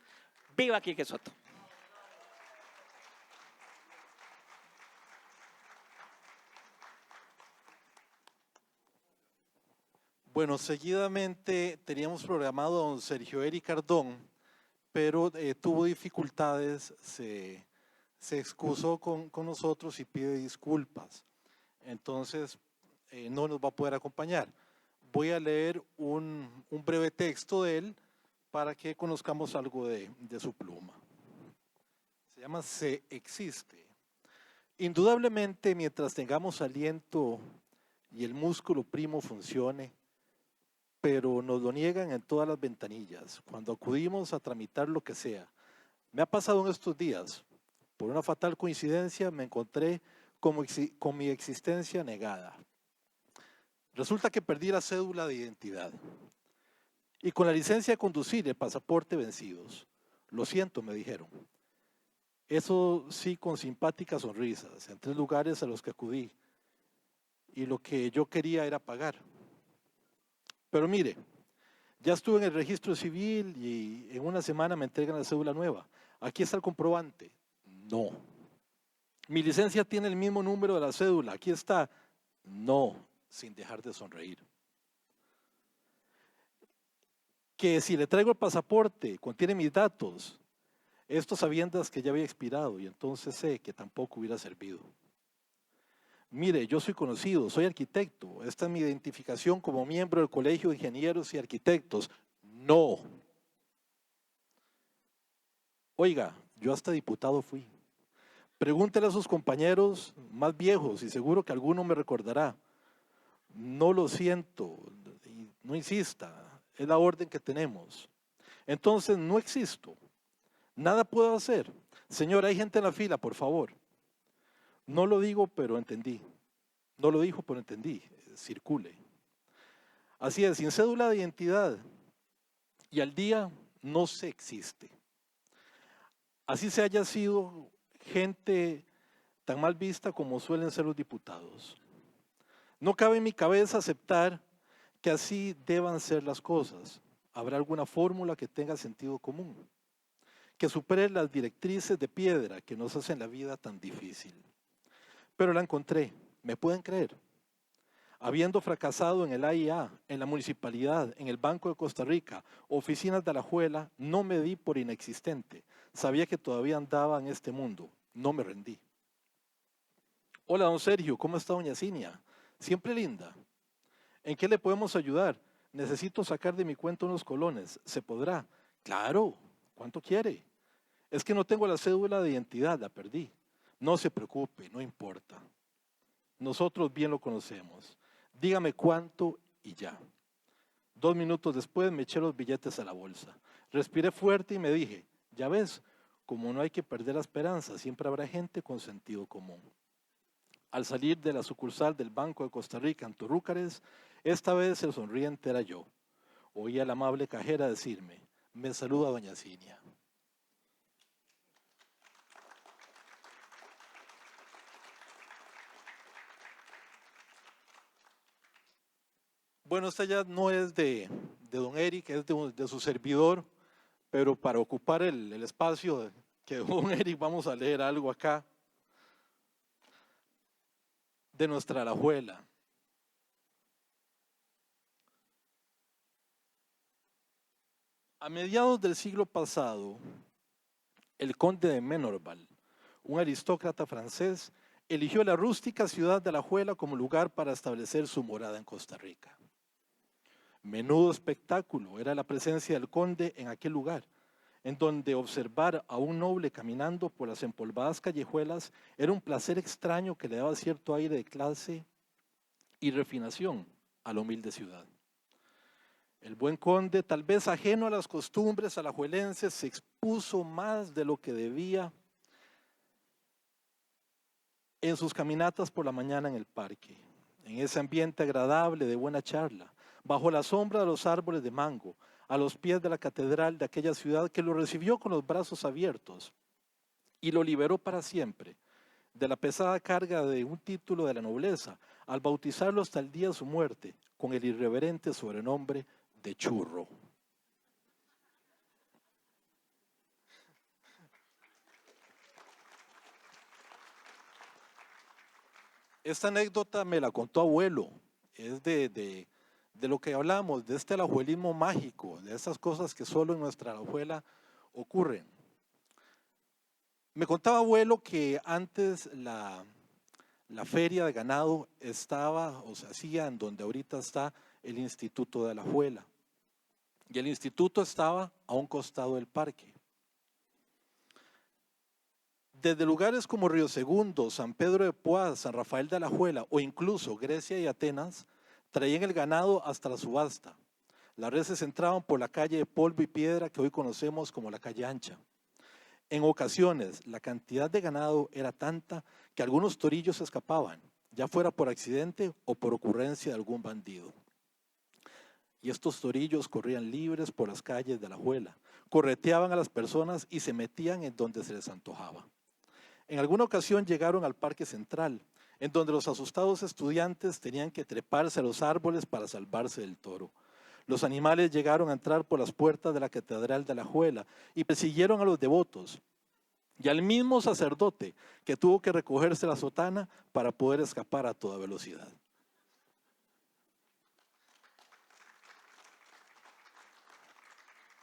¡Viva Quique Soto! Bueno, seguidamente teníamos programado a don Sergio Eric Cardón, pero tuvo dificultades, se excusó con nosotros y pide disculpas. Entonces, no nos va a poder acompañar. Voy a leer un breve texto de él para que conozcamos algo de su pluma. Se llama Se existe. Indudablemente, mientras tengamos aliento y el músculo primo funcione, pero nos lo niegan en todas las ventanillas. Cuando acudimos a tramitar lo que sea, Me ha pasado en estos días. Por una fatal coincidencia me encontré con mi existencia negada. Resulta que perdí la cédula de identidad y con la licencia de conducir y el pasaporte vencidos. Lo siento, me dijeron. Eso sí, con simpáticas sonrisas, en 3 lugares a los que acudí. Y lo que yo quería era pagar. Pero mire, ya estuve en el registro civil y en una semana me entregan la cédula nueva. Aquí está el comprobante. No. Mi licencia tiene el mismo número de la cédula. Aquí está. No, sin dejar de sonreír. Que si le traigo el pasaporte, contiene mis datos. Esto sabiendas que ya había expirado y entonces sé que tampoco hubiera servido. Mire, yo soy conocido, soy arquitecto. Esta es mi identificación como miembro del Colegio de Ingenieros y Arquitectos. No. Oiga, yo hasta diputado fui. Pregúntele a sus compañeros más viejos y seguro que alguno me recordará. No lo siento, no insista, es la orden que tenemos. Entonces no existo, nada puedo hacer. Señor, hay gente en la fila, por favor. No lo digo, pero entendí. No lo dijo, pero entendí. Circule. Así es, sin cédula de identidad y al día no se existe. Así se haya sido gente tan mal vista como suelen ser los diputados. No cabe en mi cabeza aceptar que así deban ser las cosas. Habrá alguna fórmula que tenga sentido común, que supere las directrices de piedra que nos hacen la vida tan difícil. Pero la encontré, ¿me pueden creer? Habiendo fracasado en el AIA, en la municipalidad, en el Banco de Costa Rica, oficinas de Alajuela, no me di por inexistente. Sabía que todavía andaba en este mundo, no me rendí. Hola, don Sergio, ¿cómo está doña Cinia? Siempre linda. ¿En qué le podemos ayudar? Necesito sacar de mi cuenta unos colones. ¿Se podrá? Claro. ¿Cuánto quiere? Es que no tengo la cédula de identidad, la perdí. No se preocupe, no importa. Nosotros bien lo conocemos. Dígame cuánto y ya. 2 minutos después me eché los billetes a la bolsa. Respiré fuerte y me dije, ya ves, como no hay que perder la esperanza, siempre habrá gente con sentido común. Al salir de la sucursal del Banco de Costa Rica en Torrúcares, esta vez el sonriente era yo. Oí a la amable cajera decirme, me saluda doña Cinia. Bueno, esta ya no es de don Eric, es de su servidor, pero para ocupar el espacio que dejó don Eric, vamos a leer algo acá de nuestra Alajuela. A mediados del siglo pasado, el conde de Menorval, un aristócrata francés, eligió la rústica ciudad de Alajuela como lugar para establecer su morada en Costa Rica. Menudo espectáculo era la presencia del conde en aquel lugar, en donde observar a un noble caminando por las empolvadas callejuelas era un placer extraño que le daba cierto aire de clase y refinación a la humilde ciudad. El buen conde, tal vez ajeno a las costumbres alajuelenses, se expuso más de lo que debía en sus caminatas por la mañana en el parque, en ese ambiente agradable de buena charla, bajo la sombra de los árboles de mango, a los pies de la catedral de aquella ciudad que lo recibió con los brazos abiertos y lo liberó para siempre de la pesada carga de un título de la nobleza, al bautizarlo hasta el día de su muerte con el irreverente sobrenombre de Churro. Esta anécdota me la contó abuelo, es de lo que hablamos, de este alajuelismo mágico, de esas cosas que solo en nuestra Alajuela ocurren. Me contaba abuelo que antes la feria de ganado estaba o se hacía en donde ahorita está el Instituto de Alajuela. Y el instituto estaba a un costado del parque. Desde lugares como Río Segundo, San Pedro de Poás, San Rafael de Alajuela o incluso Grecia y Atenas, traían el ganado hasta la subasta. Las reses entraban por la calle de polvo y piedra que hoy conocemos como la calle ancha. En ocasiones, la cantidad de ganado era tanta que algunos torillos escapaban, ya fuera por accidente o por ocurrencia de algún bandido. Y estos torillos corrían libres por las calles de Alajuela, correteaban a las personas y se metían en donde se les antojaba. En alguna ocasión llegaron al Parque Central, en donde los asustados estudiantes tenían que treparse a los árboles para salvarse del toro. Los animales llegaron a entrar por las puertas de la Catedral de Alajuela y persiguieron a los devotos y al mismo sacerdote que tuvo que recogerse la sotana para poder escapar a toda velocidad.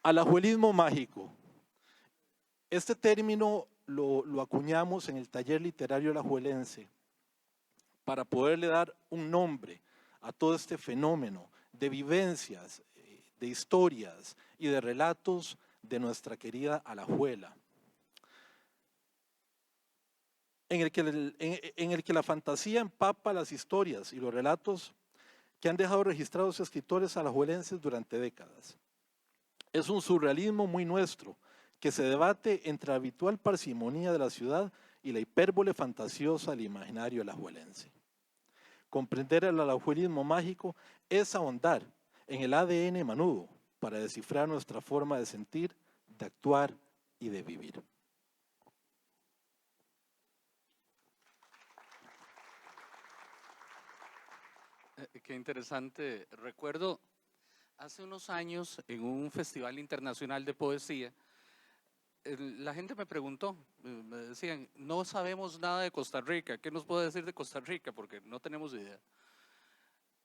Alajuelismo mágico. Este término lo acuñamos en el taller literario alajuelense para poderle dar un nombre a todo este fenómeno de vivencias, de historias y de relatos de nuestra querida Alajuela, en el que la fantasía empapa las historias y los relatos que han dejado registrados escritores alajuelenses durante décadas. Es un surrealismo muy nuestro, que se debate entre la habitual parsimonía de la ciudad y la hipérbole fantasiosa del imaginario alajuelense. Comprender el alajuelismo mágico es ahondar en el ADN manudo para descifrar nuestra forma de sentir, de actuar y de vivir. Qué interesante. Recuerdo hace unos años en un festival internacional de poesía, la gente me preguntó, me decían, no sabemos nada de Costa Rica, ¿qué nos puede decir de Costa Rica? Porque no tenemos idea.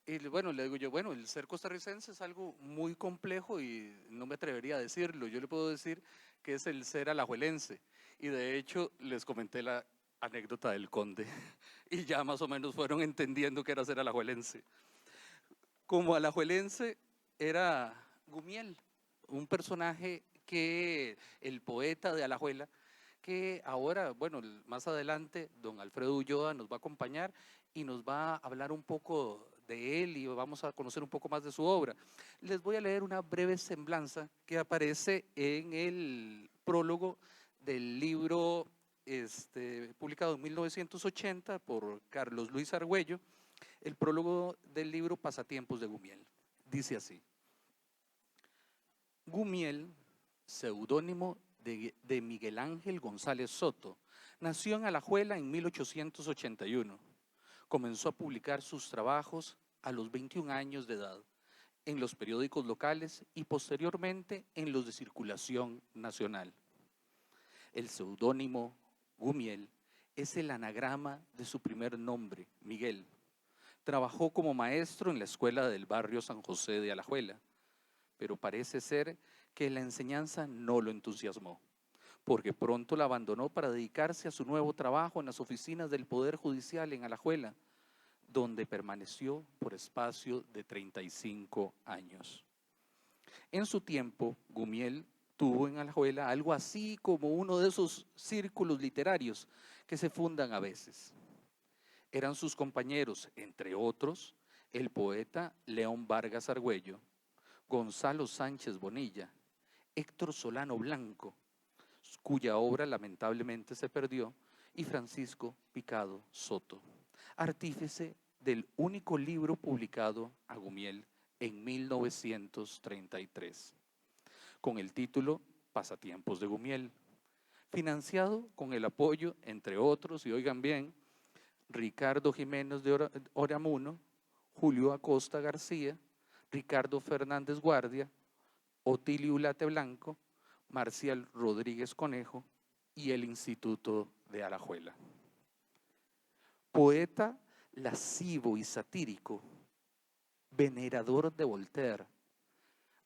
Y bueno, le digo yo, bueno, el ser costarricense es algo muy complejo y no me atrevería a decirlo. Yo le puedo decir que es el ser alajuelense. Y de hecho les comenté la anécdota del conde y ya más o menos fueron entendiendo que era ser alajuelense. Como alajuelense era Gumiel, un personaje que el poeta de Alajuela, que ahora, bueno, más adelante, don Alfredo Ulloa nos va a acompañar y nos va a hablar un poco de él y vamos a conocer un poco más de su obra. Les voy a leer una breve semblanza que aparece en el prólogo del libro publicado en 1980 por Carlos Luis Argüello, el prólogo del libro Pasatiempos de Gumiel. Dice así: Gumiel, seudónimo de Miguel Ángel González Soto, nació en Alajuela en 1881. Comenzó a publicar sus trabajos a los 21 años de edad en los periódicos locales y posteriormente en los de circulación nacional. El seudónimo Gumiel es el anagrama de su primer nombre, Miguel. Trabajó como maestro en la escuela del barrio San José de Alajuela, pero parece ser que la enseñanza no lo entusiasmó, porque pronto la abandonó para dedicarse a su nuevo trabajo en las oficinas del Poder Judicial en Alajuela, donde permaneció por espacio de 35 años. En su tiempo, Gumiel tuvo en Alajuela algo así como uno de esos círculos literarios que se fundan a veces. Eran sus compañeros, entre otros, el poeta León Vargas Argüello, Gonzalo Sánchez Bonilla, Héctor Solano Blanco, cuya obra lamentablemente se perdió, y Francisco Picado Soto, artífice del único libro publicado a Gumiel en 1933, con el título Pasatiempos de Gumiel, financiado con el apoyo, entre otros, y oigan bien, Ricardo Jiménez de Oramuno, Julio Acosta García, Ricardo Fernández Guardia, Otilio Ulate Blanco, Marcial Rodríguez Conejo y el Instituto de Alajuela. Poeta lascivo y satírico, venerador de Voltaire,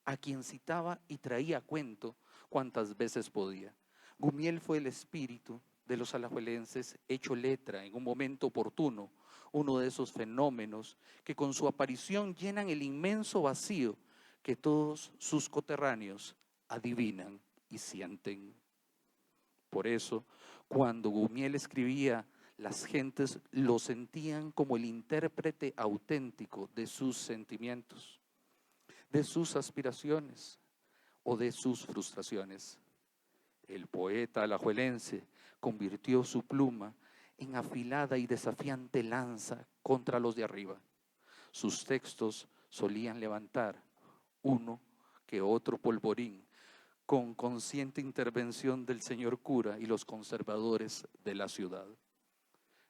a quien citaba y traía a cuento cuantas veces podía. Gumiel fue el espíritu de los alajuelenses hecho letra en un momento oportuno, uno de esos fenómenos que con su aparición llenan el inmenso vacío que todos sus coterráneos adivinan y sienten. Por eso, cuando Gumiel escribía, las gentes lo sentían como el intérprete auténtico de sus sentimientos, de sus aspiraciones o de sus frustraciones. El poeta alajuelense convirtió su pluma en afilada y desafiante lanza contra los de arriba. Sus textos solían levantar uno que otro polvorín con consciente intervención del señor cura y los conservadores de la ciudad.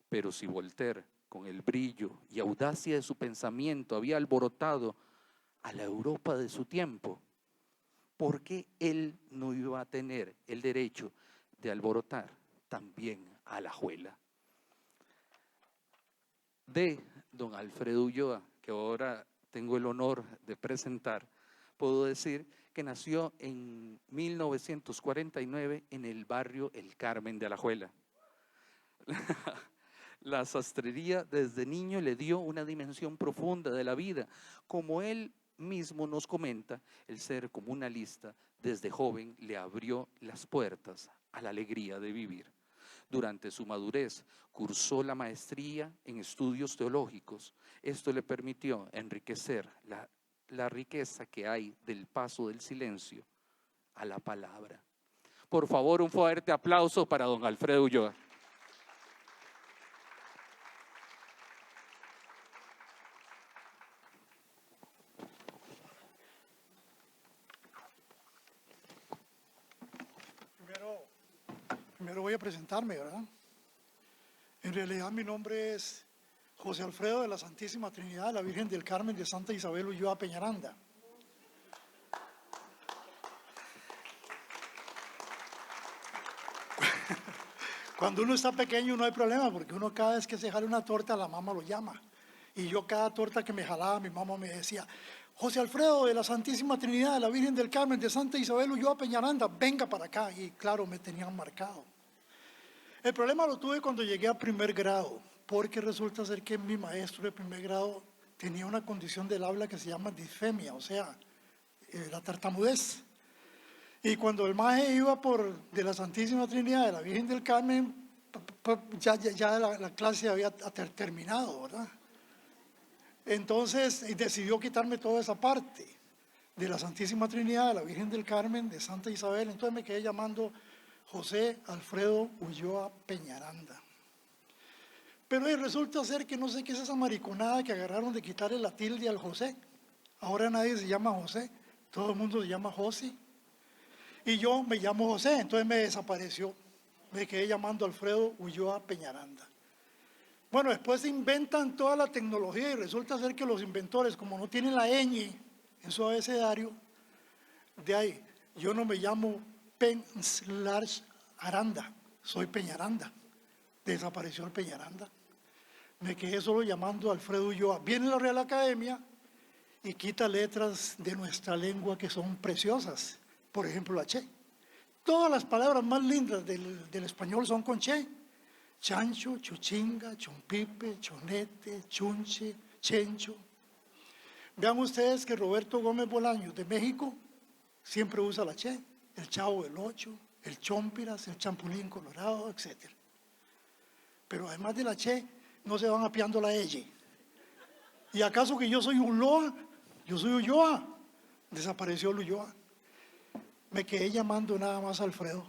Pero si Voltaire, con el brillo y audacia de su pensamiento, había alborotado a la Europa de su tiempo, ¿por qué él no iba a tener el derecho de alborotar también a Alajuela? De don Alfredo Ulloa, que ahora tengo el honor de presentar, puedo decir que nació en 1949 en el barrio El Carmen de Alajuela. La sastrería desde niño le dio una dimensión profunda de la vida. Como él mismo nos comenta, el ser comunalista desde joven le abrió las puertas a la alegría de vivir. Durante su madurez cursó la maestría en estudios teológicos. Esto le permitió enriquecer la riqueza que hay del paso del silencio a la palabra. Por favor, un fuerte aplauso para don Alfredo Ulloa. Primero voy a presentarme, ¿verdad? En realidad mi nombre es José Alfredo de la Santísima Trinidad de la Virgen del Carmen de Santa Isabel Ulloa Peñaranda. Cuando uno está pequeño no hay problema, porque uno cada vez que se jala una torta, la mamá lo llama. Y yo cada torta que me jalaba, mi mamá me decía, José Alfredo de la Santísima Trinidad de la Virgen del Carmen de Santa Isabel Ulloa Peñaranda, venga para acá. Y claro, me tenían marcado. El problema lo tuve cuando llegué a primer grado, porque resulta ser que mi maestro de primer grado tenía una condición del habla que se llama disfemia, o sea, la tartamudez. Y cuando el maje iba de la Santísima Trinidad de la Virgen del Carmen, ya la clase había terminado, ¿verdad? Entonces decidió quitarme toda esa parte de la Santísima Trinidad de la Virgen del Carmen, de Santa Isabel. Entonces me quedé llamando José Alfredo Ulloa Peñaranda. Pero resulta ser que no sé qué es esa mariconada que agarraron de quitarle la tilde al José. Ahora nadie se llama José, todo el mundo se llama José. Y yo me llamo José, entonces me desapareció. Me quedé llamando Alfredo Ulloa Peñaranda. Bueno, después se inventan toda la tecnología y resulta ser que los inventores, como no tienen la ñ en su abecedario, de ahí, yo no me llamo Aranda, soy Peñaranda. Desapareció el Peñaranda. Me quedé solo llamando Alfredo Ulloa. Viene la Real Academia y quita letras de nuestra lengua que son preciosas. Por ejemplo, la che. Todas las palabras más lindas del español son con che. Chancho, chuchinga, chompipe, chonete, chunche, chencho. Vean ustedes que Roberto Gómez Bolaños de México siempre usa la che, el Chavo del Ocho, el Chompiras, el Champulín Colorado, etc. Pero además de la che, no se van apiando la elle. ¿Y acaso que yo soy Ulloa? Yo soy Ulloa. Desapareció el Ulloa. Me quedé llamando nada más Alfredo.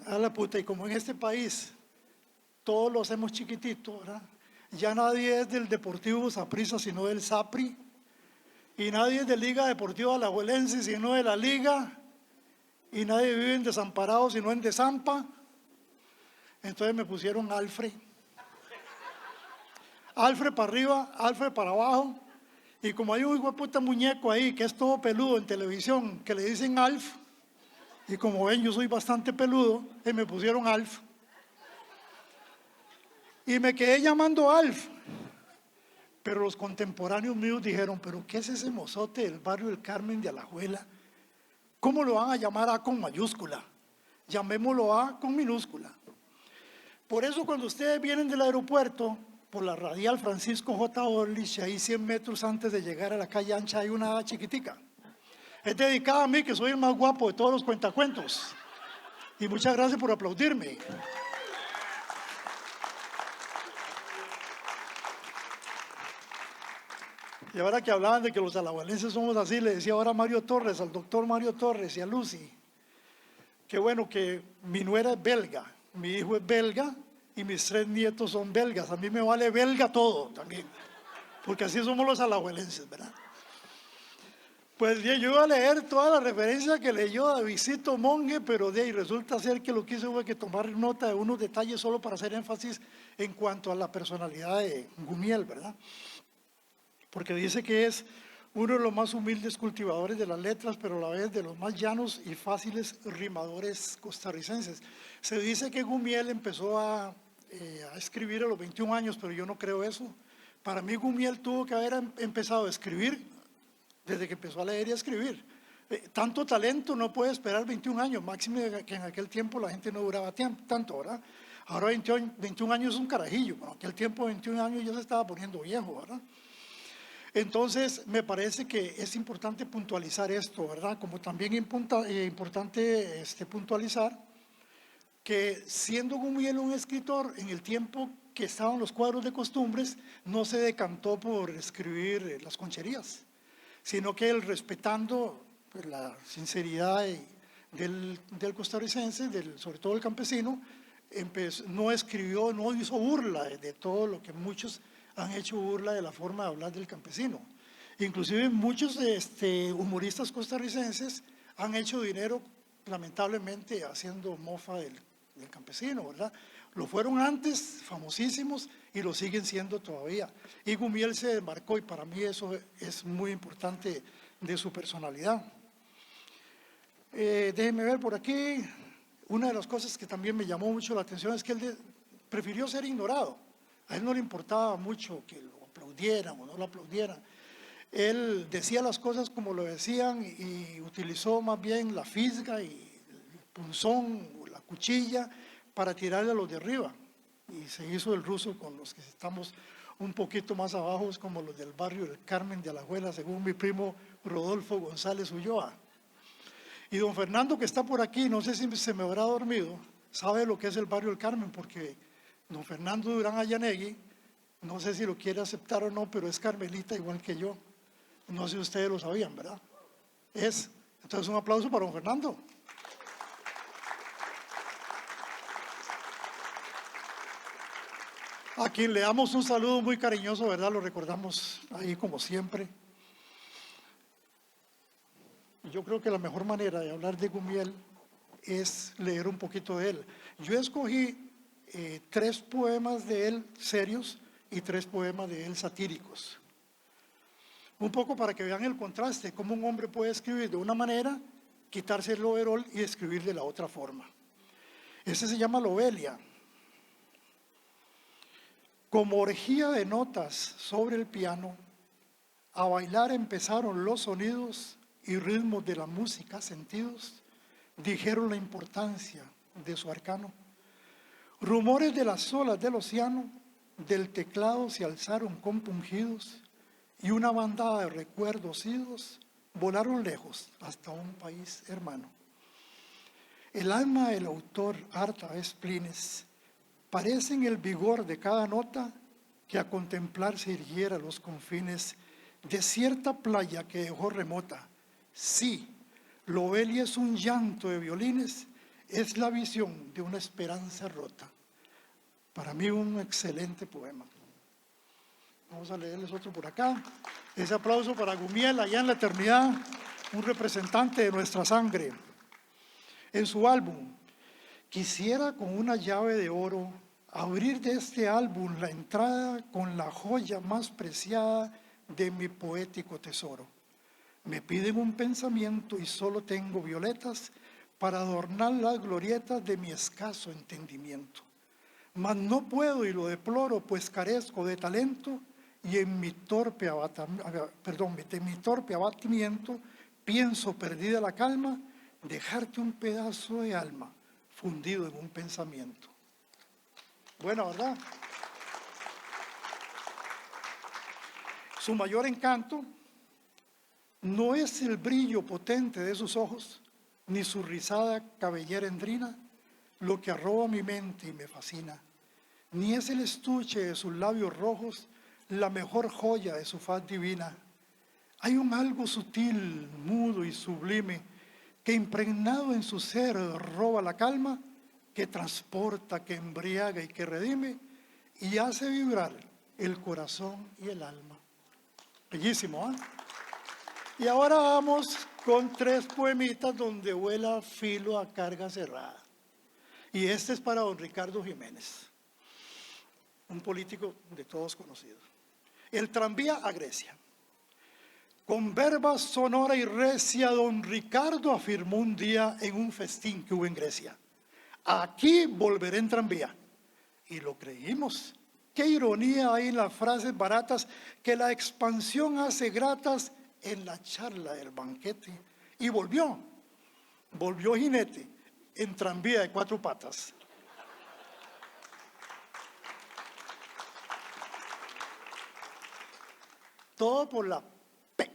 A la puta, y como en este país todos lo hacemos chiquitito, ¿verdad? Ya nadie es del Deportivo Saprissa sino del Sapri, y nadie es de Liga Deportiva Alajuelense sino de la Liga, y nadie vive en Desamparado sino en Desampa. Entonces me pusieron Alfred. Alfred para arriba, Alfred para abajo, y como hay un hijo de puta muñeco ahí que es todo peludo en televisión, que le dicen Alf, y como ven yo soy bastante peludo, y me pusieron Alf. Y me quedé llamando Alf. Pero los contemporáneos míos dijeron, pero ¿qué es ese mozote del barrio del Carmen de Alajuela? ¿Cómo lo van a llamar A con mayúscula? Llamémoslo A con minúscula. Por eso cuando ustedes vienen del aeropuerto, por la radial Francisco J. Orlich, ahí 100 metros antes de llegar a la calle ancha hay una A chiquitica. Es dedicada a mí, que soy el más guapo de todos los cuentacuentos. Y muchas gracias por aplaudirme. Y ahora que hablaban de que los alajuelenses somos así, le decía ahora a Mario Torres, al doctor Mario Torres y a Lucy, que bueno que mi nuera es belga, mi hijo es belga y mis 3 nietos son belgas. A mí me vale belga todo también, porque así somos los alajuelenses, ¿verdad? Pues yo iba a leer toda la referencia que leyó Davidcito Monge, pero de ahí resulta ser que lo que hice fue que tomar nota de unos detalles solo para hacer énfasis en cuanto a la personalidad de Gumiel, ¿verdad? Porque dice que es uno de los más humildes cultivadores de las letras, pero a la vez de los más llanos y fáciles rimadores costarricenses. Se dice que Gumiel empezó a escribir a los 21 años, pero yo no creo eso. Para mí Gumiel tuvo que haber empezado a escribir desde que empezó a leer y a escribir. Tanto talento no puede esperar 21 años, máximo que en aquel tiempo la gente no duraba tanto, ¿verdad? Ahora 21 años es un carajillo, pero en aquel tiempo 21 años ya se estaba poniendo viejo, ¿verdad? Entonces, me parece que es importante puntualizar esto, ¿verdad? Como también importante puntualizar que siendo Gumiel un escritor, en el tiempo que estaban los cuadros de costumbres, no se decantó por escribir las concherías, sino que él, respetando pues, la sinceridad del costarricense, sobre todo el campesino, no escribió, no hizo burla de todo lo que muchos han hecho burla de la forma de hablar del campesino. Inclusive muchos humoristas costarricenses han hecho dinero, lamentablemente, haciendo mofa del campesino, ¿verdad? Lo fueron antes, famosísimos, y lo siguen siendo todavía. Y Gumiel se desmarcó, y para mí eso es muy importante de su personalidad. Déjenme ver por aquí. Una de las cosas que también me llamó mucho la atención es que él prefirió ser ignorado. A él no le importaba mucho que lo aplaudieran o no lo aplaudieran. Él decía las cosas como lo decían y utilizó más bien la fisga y el punzón o la cuchilla para tirarle a los de arriba. Y se hizo el ruso con los que estamos un poquito más abajo, es como los del barrio del Carmen de Alajuela, según mi primo Rodolfo González Ulloa. Y don Fernando, que está por aquí, no sé si se me habrá dormido, sabe lo que es el barrio del Carmen, porque don Fernando Durán Ayanegui, no sé si lo quiere aceptar o no, pero es carmelita igual que yo. No sé si ustedes lo sabían, ¿verdad? Entonces un aplauso para don Fernando. A quien le damos un saludo muy cariñoso, ¿verdad? Lo recordamos ahí como siempre. Yo creo que la mejor manera de hablar de Gumiel es leer un poquito de él. Yo escogí 3 poemas de él serios y 3 poemas de él satíricos. Un poco para que vean el contraste, cómo un hombre puede escribir de una manera, quitarse el overol y escribir de la otra forma. Ese se llama Lobelia. Como orgía de notas sobre el piano, a bailar empezaron los sonidos y ritmos de la música sentidos, dijeron la importancia de su arcano. Rumores de las olas del océano, del teclado se alzaron compungidos, y una bandada de recuerdos idos volaron lejos hasta un país hermano. El alma del autor, harta de esplines, parece en el vigor de cada nota que a contemplar se irguiera los confines de cierta playa que dejó remota. Sí, Lobelia es un llanto de violines, es la visión de una esperanza rota. Para mí un excelente poema. Vamos a leerles otro por acá. Ese aplauso para Gumiel, allá en la eternidad, un representante de nuestra sangre. En su álbum, quisiera con una llave de oro abrir de este álbum la entrada con la joya más preciada de mi poético tesoro. Me piden un pensamiento y solo tengo violetas para adornar las glorietas de mi escaso entendimiento. Mas no puedo y lo deploro, pues carezco de talento y en mi torpe abatimiento pienso, perdida la calma, dejarte un pedazo de alma fundido en un pensamiento. Bueno, ¿verdad? Su mayor encanto no es el brillo potente de sus ojos, ni su rizada cabellera endrina, lo que arroba mi mente y me fascina, ni es el estuche de sus labios rojos, la mejor joya de su faz divina. Hay un algo sutil, mudo y sublime que impregnado en su ser roba la calma, que transporta, que embriaga y que redime y hace vibrar el corazón y el alma. Bellísimo, ¿ah? Y ahora vamos con 3 poemitas donde vuela filo a carga cerrada. Y este es para don Ricardo Jiménez, un político de todos conocidos. El tranvía a Grecia. Con verba sonora y recia, don Ricardo afirmó un día en un festín que hubo en Grecia: aquí volveré en tranvía. Y lo creímos. Qué ironía hay en las frases baratas que la expansión hace gratas en la charla del banquete. Y volvió jinete en tranvía de 4 patas. Todo por la P,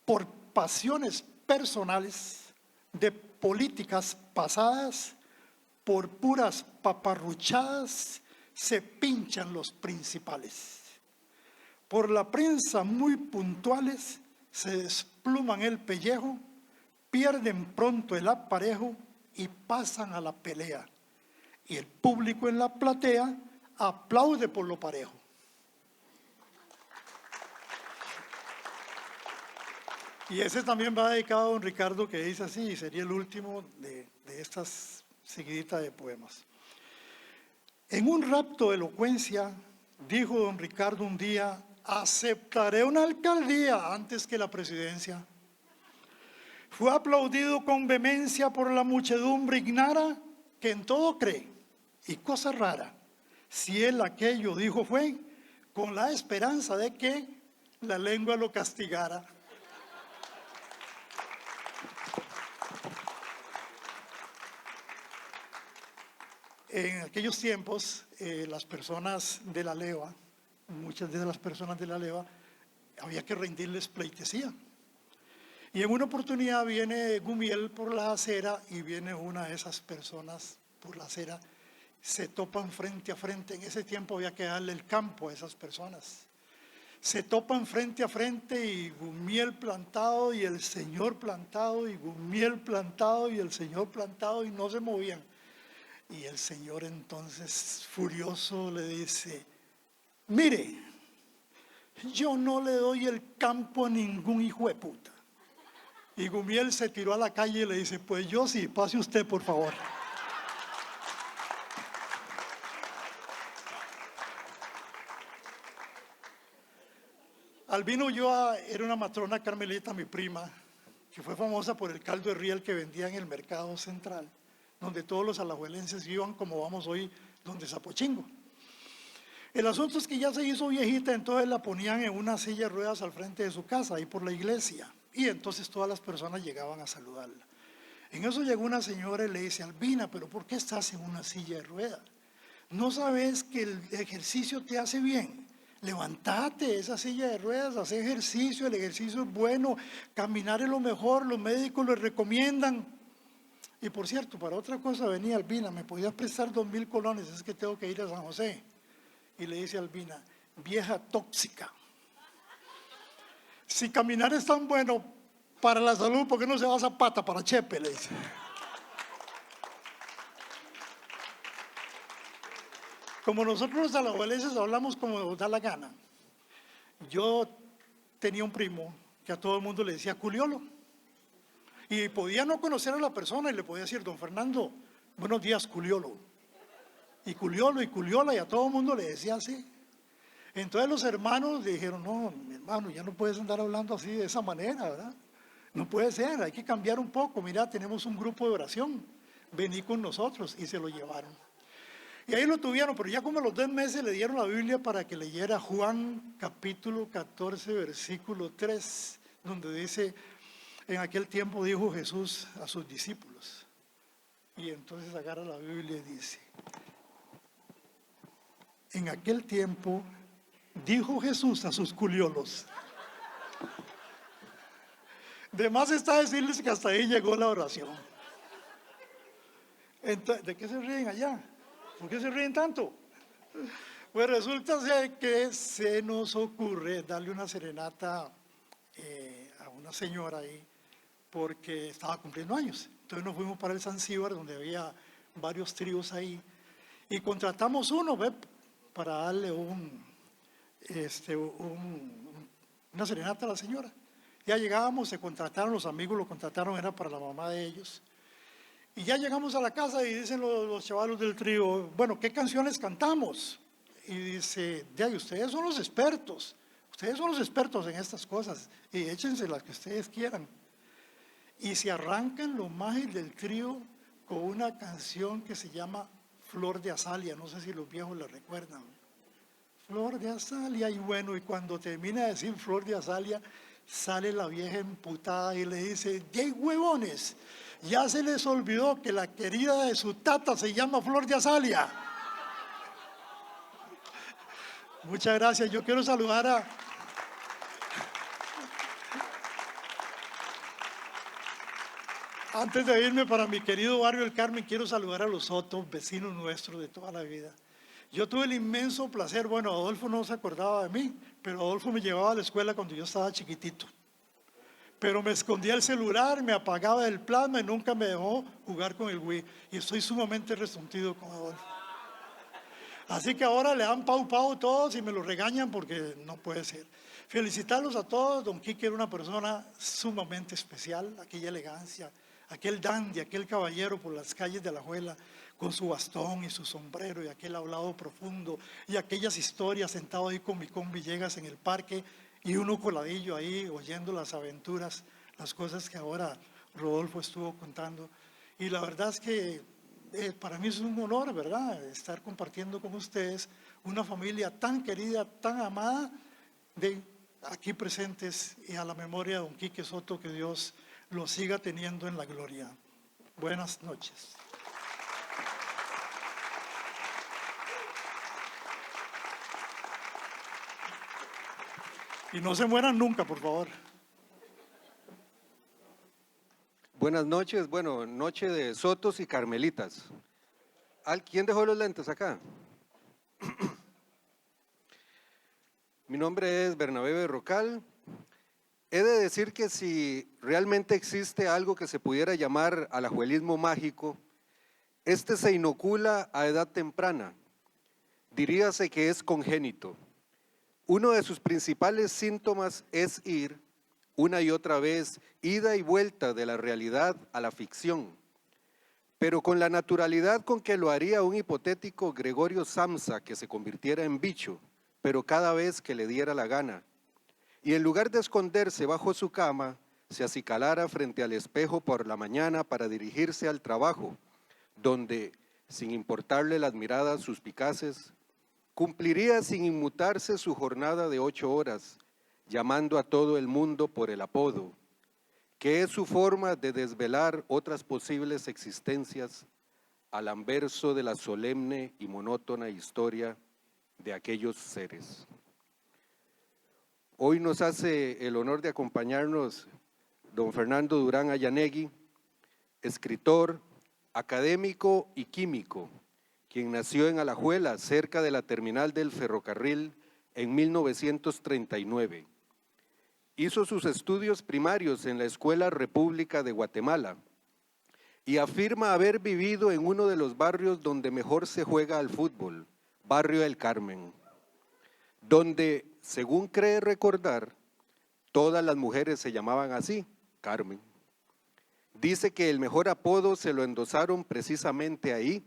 por pasiones personales de políticas pasadas, por puras paparruchadas se pinchan los principales. Por la prensa muy puntuales se despluman el pellejo, pierden pronto el aparejo y pasan a la pelea. Y el público en la platea aplaude por lo parejo. Y ese también va dedicado a don Ricardo, que dice así, y sería el último de estas seguiditas de poemas. En un rapto de elocuencia, dijo don Ricardo un día: aceptaré una alcaldía antes que la presidencia. Fue aplaudido con vehemencia por la muchedumbre ignara, que en todo cree, y cosa rara, si él aquello dijo fue con la esperanza de que la lengua lo castigara. En aquellos tiempos, las personas de la leva, muchas de las personas de la leva, había que rendirles pleitesía. Y en una oportunidad viene Gumiel por la acera y viene una de esas personas por la acera, se topan frente a frente. En ese tiempo había que darle el campo a esas personas. Se topan frente a frente y Gumiel plantado y el señor plantado y Gumiel plantado y el señor plantado y no se movían. Y el señor entonces furioso le dice: mire, yo no le doy el campo a ningún hijo de puta. Y Gumiel se tiró a la calle y le dice: pues yo sí, pase usted por favor. Albino Ulloa era una matrona carmelita, mi prima, que fue famosa por el caldo de riel que vendía en el mercado central, donde todos los alajuelenses iban, como vamos hoy, donde Zapochingo. El asunto es que ya se hizo viejita, entonces la ponían en una silla de ruedas al frente de su casa, ahí por la iglesia, y entonces todas las personas llegaban a saludarla. En eso llegó una señora y le dice: Albina, ¿pero por qué estás en una silla de ruedas? ¿No sabes que el ejercicio te hace bien? Levántate esa silla de ruedas, haz ejercicio, el ejercicio es bueno, caminar es lo mejor, los médicos lo recomiendan. Y por cierto, para otra cosa venía Albina: ¿me podías prestar 2,000 colones? Es que tengo que ir a San José. Y le dice Albina: vieja tóxica, si caminar es tan bueno para la salud, ¿por qué no se va a Zapata para Chepe? Le dice. Como nosotros los alajuelenses hablamos como nos da la gana. Yo tenía un primo que a todo el mundo le decía Culiolo. Y podía no conocer a la persona y le podía decir: don Fernando, buenos días, Culiolo. Y Culiolo y Culiola, y a todo el mundo le decía así. Entonces los hermanos le dijeron: no, mi hermano, ya no puedes andar hablando así de esa manera, ¿verdad? No puede ser, hay que cambiar un poco. Mira, tenemos un grupo de oración, vení con nosotros. Y se lo llevaron. Y ahí lo tuvieron, pero ya como a los 2 meses le dieron la Biblia para que leyera Juan capítulo 14, versículo 3, donde dice: en aquel tiempo dijo Jesús a sus discípulos. Y entonces agarra la Biblia y dice: en aquel tiempo dijo Jesús a sus culiolos. De más está decirles que hasta ahí llegó la oración. Entonces, ¿de qué se ríen allá? ¿Por qué se ríen tanto? Pues resulta ser que se nos ocurre darle una serenata a una señora ahí porque estaba cumpliendo años. Entonces nos fuimos para el Zanzíbar, donde había varios tríos ahí, y contratamos uno, ¿ve? Para darle una serenata a la señora. Ya llegábamos, se contrataron, los amigos lo contrataron, era para la mamá de ellos. Y ya llegamos a la casa y dicen los chavalos del trío, bueno, ¿qué canciones cantamos? Y dice, de ahí, ustedes son los expertos en estas cosas, y échense las que ustedes quieran. Y se arrancan los majes del trío con una canción que se llama Flor de Azalia, no sé si los viejos la recuerdan. Flor de Azalia, y bueno, y cuando termina de decir Flor de Azalia, sale la vieja emputada y le dice, ¡yey huevones! Ya se les olvidó que la querida de su tata se llama Flor de Azalia. Muchas gracias. Yo quiero saludar antes de irme para mi querido barrio El Carmen, quiero saludar a los Sotos, vecinos nuestros de toda la vida. Yo tuve el inmenso placer, bueno, Adolfo no se acordaba de mí, pero Adolfo me llevaba a la escuela cuando yo estaba chiquitito. Pero me escondía el celular, me apagaba el plasma y nunca me dejó jugar con el Wii. Y estoy sumamente resentido con Adolfo. Así que ahora le dan pau todos y me lo regañan porque no puede ser. Felicitarlos a todos. Don Quique era una persona sumamente especial, aquella elegancia, aquel dandy, aquel caballero por las calles de Alajuela con su bastón y su sombrero y aquel hablado profundo y aquellas historias sentado ahí con Micón Villegas en el parque y uno coladillo ahí oyendo las aventuras, las cosas que ahora Rodolfo estuvo contando. Y la verdad es que para mí es un honor, ¿verdad?, estar compartiendo con ustedes una familia tan querida, tan amada, de aquí presentes, y a la memoria de don Quique Soto, que Dios lo siga teniendo en la gloria. Buenas noches. Y no se mueran nunca, por favor. Buenas noches, bueno, noche de Sotos y Carmelitas. ¿Quién dejó los lentes acá? Mi nombre es Bernabé Berrocal. He de decir que si realmente existe algo que se pudiera llamar alajuelismo mágico, este se inocula a edad temprana. Diríase que es congénito. Uno de sus principales síntomas es ir una y otra vez, ida y vuelta de la realidad a la ficción, pero con la naturalidad con que lo haría un hipotético Gregorio Samsa que se convirtiera en bicho, pero cada vez que le diera la gana, y en lugar de esconderse bajo su cama, se acicalara frente al espejo por la mañana para dirigirse al trabajo, donde, sin importarle las miradas suspicaces, cumpliría sin inmutarse su jornada de 8 horas, llamando a todo el mundo por el apodo, que es su forma de desvelar otras posibles existencias al anverso de la solemne y monótona historia de aquellos seres. Hoy nos hace el honor de acompañarnos don Fernando Durán Ayanegui, escritor, académico y químico, quien nació en Alajuela, cerca de la terminal del ferrocarril, en 1939. Hizo sus estudios primarios en la Escuela República de Guatemala y afirma haber vivido en uno de los barrios donde mejor se juega al fútbol, Barrio El Carmen, donde, según cree recordar, todas las mujeres se llamaban así, Carmen. Dice que el mejor apodo se lo endosaron precisamente ahí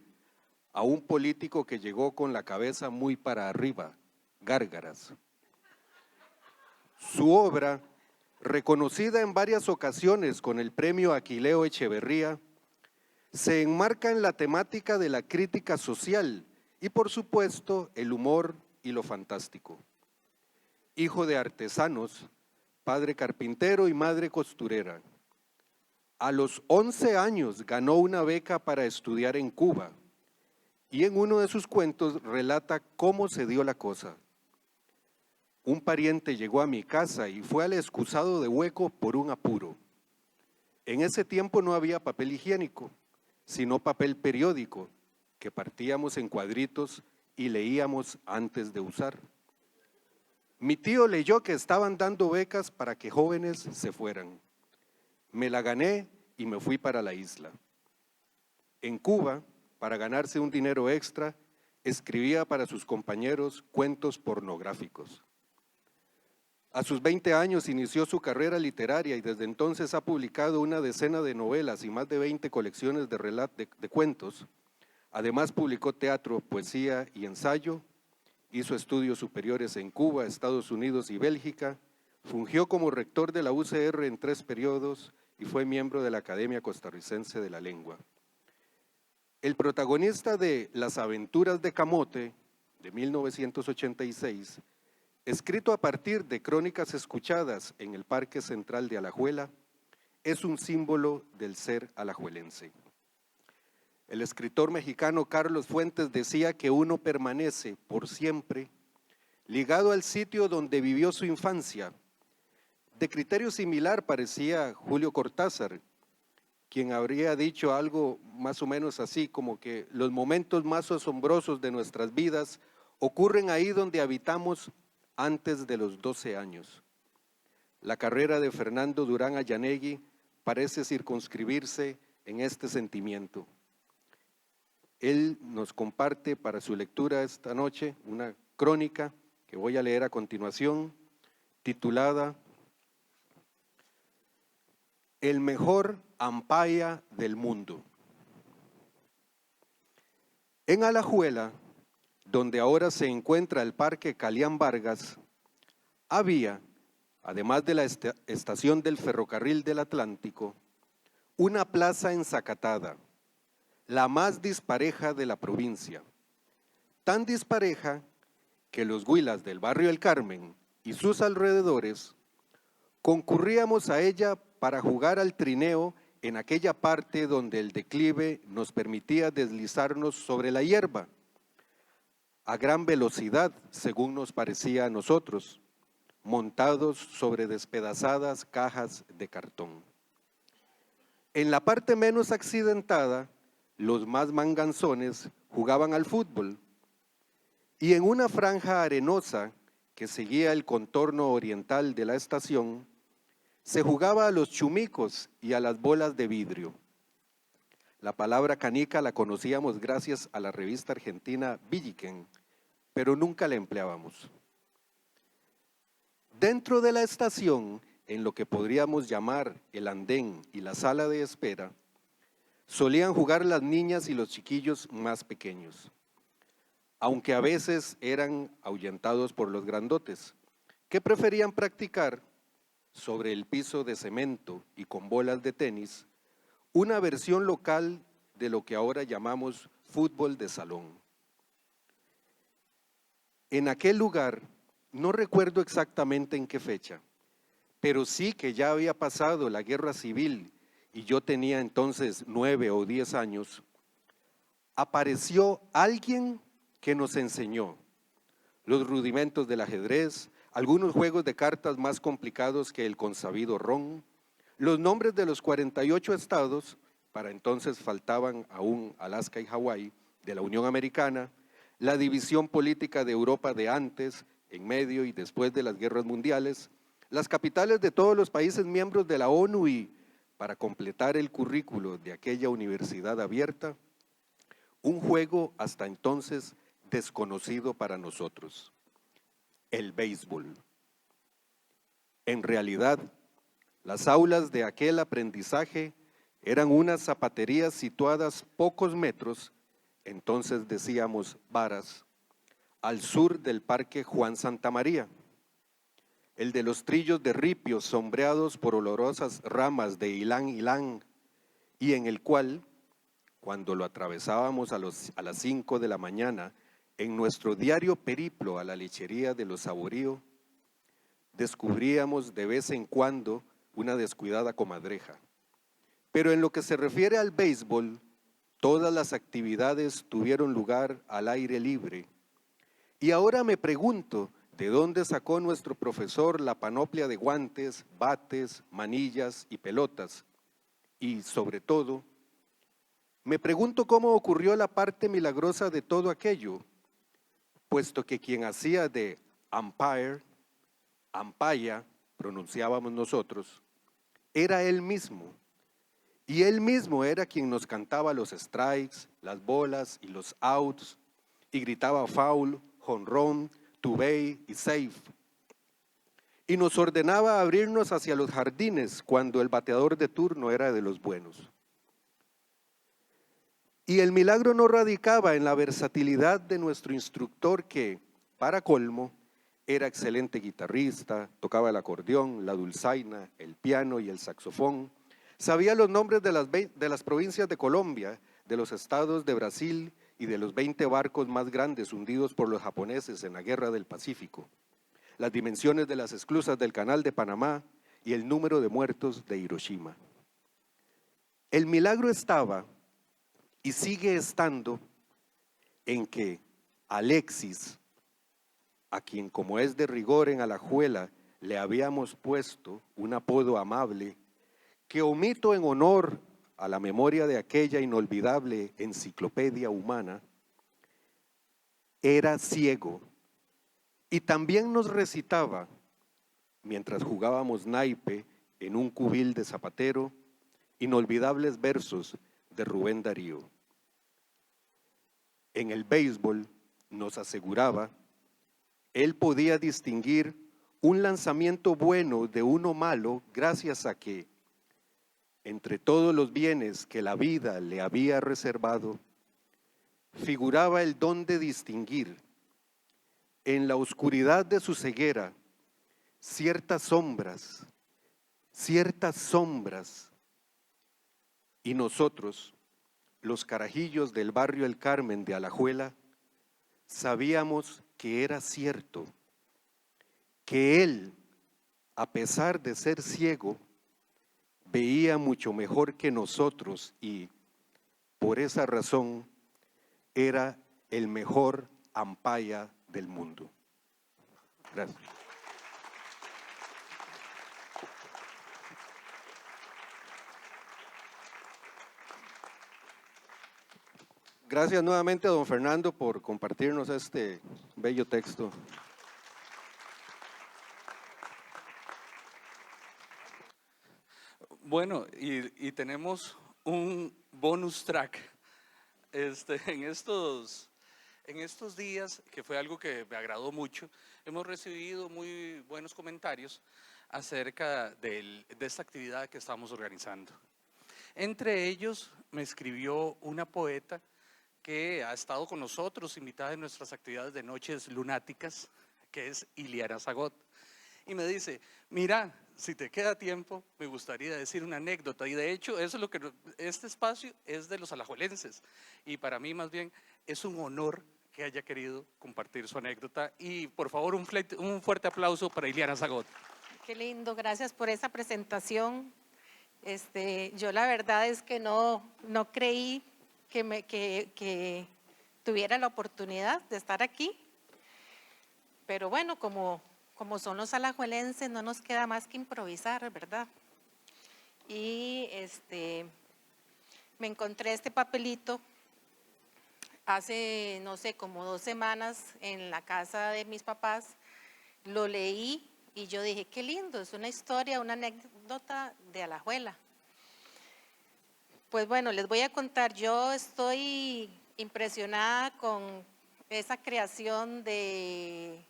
a un político que llegó con la cabeza muy para arriba, Gárgaras. Su obra, reconocida en varias ocasiones con el premio Aquileo Echeverría, se enmarca en la temática de la crítica social y, por supuesto, el humor y lo fantástico. Hijo de artesanos, padre carpintero y madre costurera. A los 11 años ganó una beca para estudiar en Cuba y en uno de sus cuentos relata cómo se dio la cosa. Un pariente llegó a mi casa y fue al excusado de Hueco por un apuro. En ese tiempo no había papel higiénico, sino papel periódico, que partíamos en cuadritos y leíamos antes de usar. Mi tío leyó que estaban dando becas para que jóvenes se fueran. Me la gané y me fui para la isla. En Cuba, para ganarse un dinero extra, escribía para sus compañeros cuentos pornográficos. A sus 20 años inició su carrera literaria y desde entonces ha publicado una decena de novelas y más de 20 colecciones de cuentos. Además publicó teatro, poesía y ensayo, hizo estudios superiores en Cuba, Estados Unidos y Bélgica, fungió como rector de la UCR en 3 periodos y fue miembro de la Academia Costarricense de la Lengua. El protagonista de Las aventuras de Camote, de 1986, escrito a partir de crónicas escuchadas en el Parque Central de Alajuela, es un símbolo del ser alajuelense. El escritor mexicano Carlos Fuentes decía que uno permanece por siempre ligado al sitio donde vivió su infancia. De criterio similar parecía Julio Cortázar, quien habría dicho algo más o menos así, como que los momentos más asombrosos de nuestras vidas ocurren ahí donde habitamos antes de los 12 años. La carrera de Fernando Durán Ayanegui parece circunscribirse en este sentimiento. Él nos comparte para su lectura esta noche una crónica que voy a leer a continuación, titulada El mejor ampaya del mundo. En Alajuela, donde ahora se encuentra el Parque Calián Vargas, había, además de la estación del ferrocarril del Atlántico, una plaza ensacatada, la más dispareja de la provincia, tan dispareja que los huilas del barrio El Carmen y sus alrededores concurríamos a ella para jugar al trineo en aquella parte donde el declive nos permitía deslizarnos sobre la hierba, a gran velocidad, según nos parecía a nosotros, montados sobre despedazadas cajas de cartón. En la parte menos accidentada, los más manganzones jugaban al fútbol, y en una franja arenosa que seguía el contorno oriental de la estación, se jugaba a los chumicos y a las bolas de vidrio. La palabra canica la conocíamos gracias a la revista argentina Villiquen, pero nunca la empleábamos. Dentro de la estación, en lo que podríamos llamar el andén y la sala de espera, solían jugar las niñas y los chiquillos más pequeños, aunque a veces eran ahuyentados por los grandotes, que preferían practicar sobre el piso de cemento y con bolas de tenis, una versión local de lo que ahora llamamos fútbol de salón. En aquel lugar, no recuerdo exactamente en qué fecha, pero sí que ya había pasado la guerra civil y yo tenía entonces 9 o 10 años, apareció alguien que nos enseñó los rudimentos del ajedrez, algunos juegos de cartas más complicados que el consabido ron, los nombres de los 48 estados, para entonces faltaban aún Alaska y Hawái, de la Unión Americana, la división política de Europa de antes, en medio y después de las guerras mundiales, las capitales de todos los países miembros de la ONU y, para completar el currículo de aquella universidad abierta, un juego hasta entonces desconocido para nosotros, el béisbol. En realidad, las aulas de aquel aprendizaje eran unas zapaterías situadas pocos metros, entonces decíamos varas, al sur del Parque Juan Santamaría, el de los trillos de ripio sombreados por olorosas ramas de ylang ylang, y en el cual, cuando lo atravesábamos a las 5 de la mañana, en nuestro diario periplo a la lechería de los Saborío, descubríamos de vez en cuando una descuidada comadreja. Pero en lo que se refiere al béisbol, todas las actividades tuvieron lugar al aire libre. Y ahora me pregunto, ¿de dónde sacó nuestro profesor la panoplia de guantes, bates, manillas y pelotas? Y sobre todo, me pregunto cómo ocurrió la parte milagrosa de todo aquello. puesto que quien hacía de umpire, ampaya, pronunciábamos nosotros, era él mismo. Y él mismo era quien nos cantaba los strikes, las bolas y los outs, y gritaba foul, jonrón, two-bay y safe. Y nos ordenaba abrirnos hacia los jardines cuando el bateador de turno era de los buenos. Y el milagro no radicaba en la versatilidad de nuestro instructor que, para colmo, era excelente guitarrista, tocaba el acordeón, la dulzaina, el piano y el saxofón. Sabía los nombres de las provincias de Colombia, de los estados de Brasil y de los 20 barcos más grandes hundidos por los japoneses en la Guerra del Pacífico, las dimensiones de las esclusas del Canal de Panamá y el número de muertos de Hiroshima. El milagro estaba y sigue estando en que Alexis, a quien como es de rigor en Alajuela le habíamos puesto un apodo amable que omito en honor a la memoria de aquella inolvidable enciclopedia humana, era ciego y también nos recitaba, mientras jugábamos naipe en un cubil de Zapatero, inolvidables versos de Rubén Darío. En el béisbol, nos aseguraba, él podía distinguir un lanzamiento bueno de uno malo gracias a que, entre todos los bienes que la vida le había reservado, figuraba el don de distinguir en la oscuridad de su ceguera ciertas sombras, y nosotros, los carajillos del barrio El Carmen de Alajuela, sabíamos que era cierto, que él, a pesar de ser ciego, veía mucho mejor que nosotros y, por esa razón, era el mejor ampaya del mundo. Gracias. Gracias nuevamente a don Fernando por compartirnos este bello texto. Bueno, y tenemos un bonus track en estos días, que fue algo que me agradó mucho. Hemos recibido muy buenos comentarios acerca de esta actividad que estamos organizando. Entre ellos me escribió una poeta que ha estado con nosotros, invitada en nuestras actividades de noches lunáticas, que es Iliana Zagot. Y me dice, mira, si te queda tiempo, me gustaría decir una anécdota. Y de hecho, eso es lo que este espacio es de los alajuelenses. Y para mí, más bien, es un honor que haya querido compartir su anécdota. Y por favor, un fuerte aplauso para Iliana Zagot. Qué lindo, gracias por esa presentación. Yo la verdad es que no creí que tuviera la oportunidad de estar aquí. Pero bueno, como son los alajuelenses, no nos queda más que improvisar, ¿verdad? Y me encontré este papelito hace, no sé, como 2 semanas en la casa de mis papás. Lo leí y yo dije, qué lindo, es una historia, una anécdota de Alajuela. Pues bueno, les voy a contar, yo estoy impresionada con esa creación de